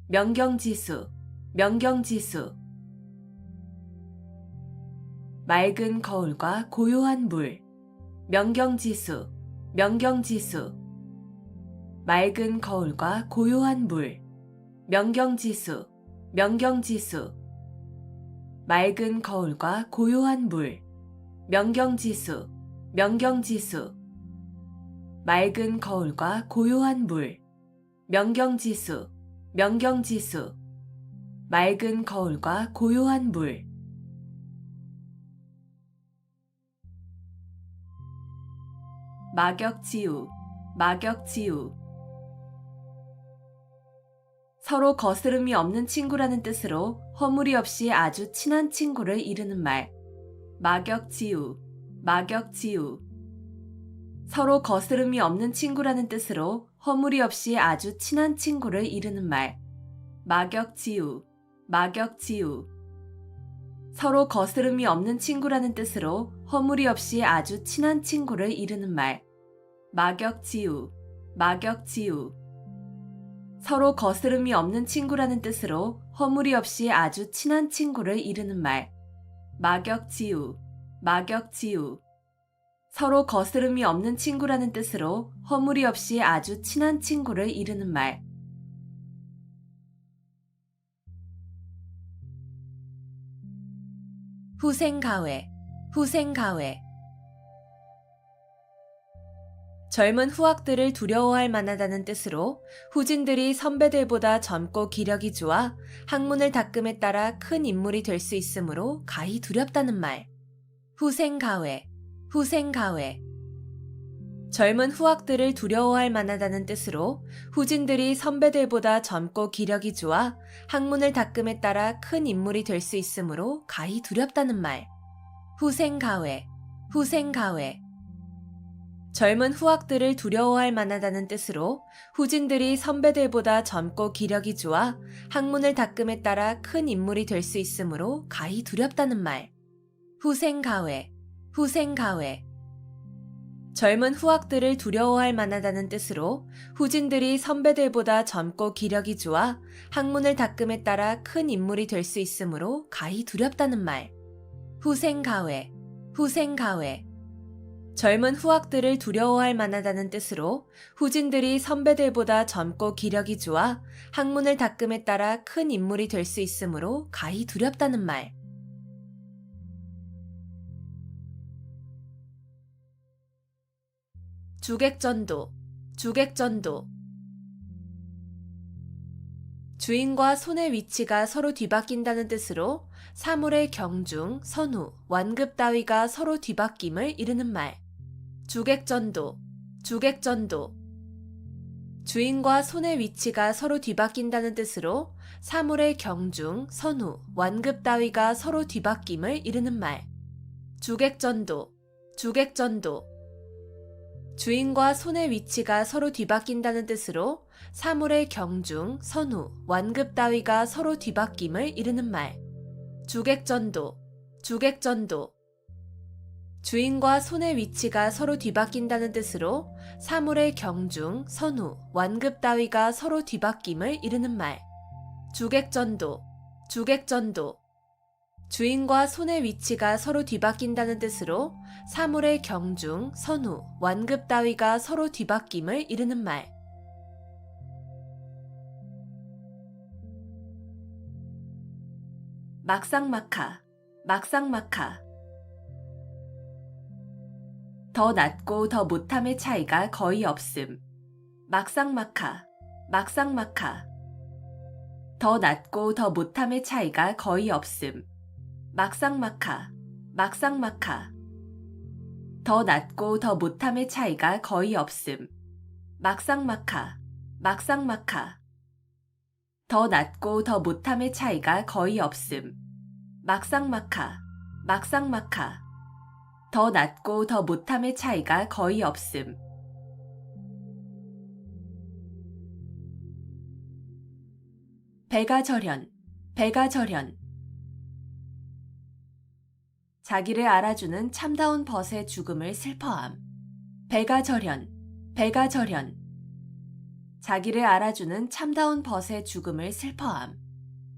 명경지수, 명경지수. 맑은 거울과 고요한 물. 명경지수, 명경지수. 맑은 거울과 고요한 물. 명경지수, 명경지수. 맑은 거울과 고요한 물. 명경지수, 명경지수. 맑은 거울과 고요한 물. 명경지수, 명경지수. 맑은 거울과 고요한 물. 막역지우, 막역지우. 서로 거스름이 없는 친구라는 뜻으로 허물이 없이 아주 친한 친구를 이르는 말. 막역지우, 막역지우. 서로 거스름이 없는 친구라는 뜻으로 허물이 없이 아주 친한 친구를 이르는 말. 막역지우, 막역지우. 서로 거스름이 없는 친구라는 뜻으로 허물이 없이 아주 친한 친구를 이르는 말. 막역지우, 막역지우. 서로 거스름이 없는 친구라는 뜻으로 허물이 없이 아주 친한 친구를 이르는 말. 막역지우, 막역지우. 서로 거스름이 없는 친구라는 뜻으로 허물이 없이 아주 친한 친구를 이르는 말. 후생가회, 후생가회. 젊은 후학들을 두려워할 만하다는 뜻으로 후진들이 선배들보다 젊고 기력이 좋아 학문을 닦음에 따라 큰 인물이 될 수 있으므로 가히 두렵다는 말. 후생가회, 후생가회. 젊은 후학들을 두려워할 만하다는 뜻으로 후진들이 선배들보다 젊고 기력이 좋아 학문을 닦음에 따라 큰 인물이 될 수 있으므로 가히 두렵다는 말. 후생가회, 후생가회. 젊은 후학들을 두려워할 만하다는 뜻으로 후진들이 선배들보다 젊고 기력이 좋아 학문을 닦음에 따라 큰 인물이 될 수 있으므로 가히 두렵다는 말. 후생가회, 후생가회. 젊은 후학들을 두려워할 만하다는 뜻으로 후진들이 선배들보다 젊고 기력이 좋아 학문을 닦음에 따라 큰 인물이 될 수 있으므로 가히 두렵다는 말. 후생가회, 후생가회. 젊은 후학들을 두려워할 만하다는 뜻으로 후진들이 선배들보다 젊고 기력이 좋아 학문을 닦음에 따라 큰 인물이 될 수 있으므로 가히 두렵다는 말. 주객전도, 주객전도. 주인과 손의 위치가 서로 뒤바뀐다는 뜻으로 사물의 경중, 선후, 완급 따위가 서로 뒤바뀜을 이르는 말. 주객전도, 주객전도. 주인과 손의 위치가 서로 뒤바뀐다는 뜻으로 사물의 경중, 선후, 완급 따위가 서로 뒤바뀜을 이르는 말. 주객전도, 주객전도. 주인과 손의 위치가 서로 뒤바뀐다는 뜻으로 사물의 경중, 선후, 완급 따위가 서로 뒤바뀜을 이르는 말. 주객전도, 주객전도. 주인과 손의 위치가 서로 뒤바뀐다는 뜻으로 사물의 경중, 선후, 완급 따위가 서로 뒤바뀜을 이르는 말. 주객전도, 주객전도. 주인과 손의 위치가 서로 뒤바뀐다는 뜻으로 사물의 경중, 선후, 완급 따위가 서로 뒤바뀜을 이르는 말. 막상막하, 막상막하. 더 낮고 더 못함의 차이가 거의 없음. 막상막하, 막상막하. 더 낫고 더 못함의 차이가 거의 없음. 막상막하, 막상막하. 더 낫고 더 못함의 차이가 거의 없음. 막상막하, 막상막하. 더 낫고 더 못함의 차이가 거의 없음. 막상막하, 막상막하. 더 낫고 더 못함의 차이가 거의 없음. 배가절현, 배가절현. 자기를 알아주는 참다운 벗의 죽음을 슬퍼함. 배가절현, 배가절현. 자기를 알아주는 참다운 벗의 죽음을 슬퍼함.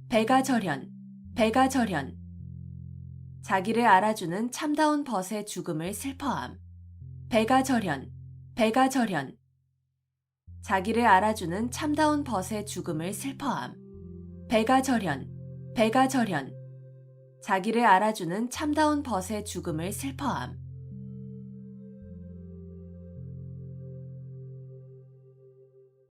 배가절현, 배가절현. 자기를 알아주는 참다운 벗의 죽음을 슬퍼함. 배가절현, 배가절현. 자기를 알아주는 참다운 벗의 죽음을 슬퍼함. 배가절현, 배가절현. 자기를 알아주는 참다운 벗의 죽음을 슬퍼함.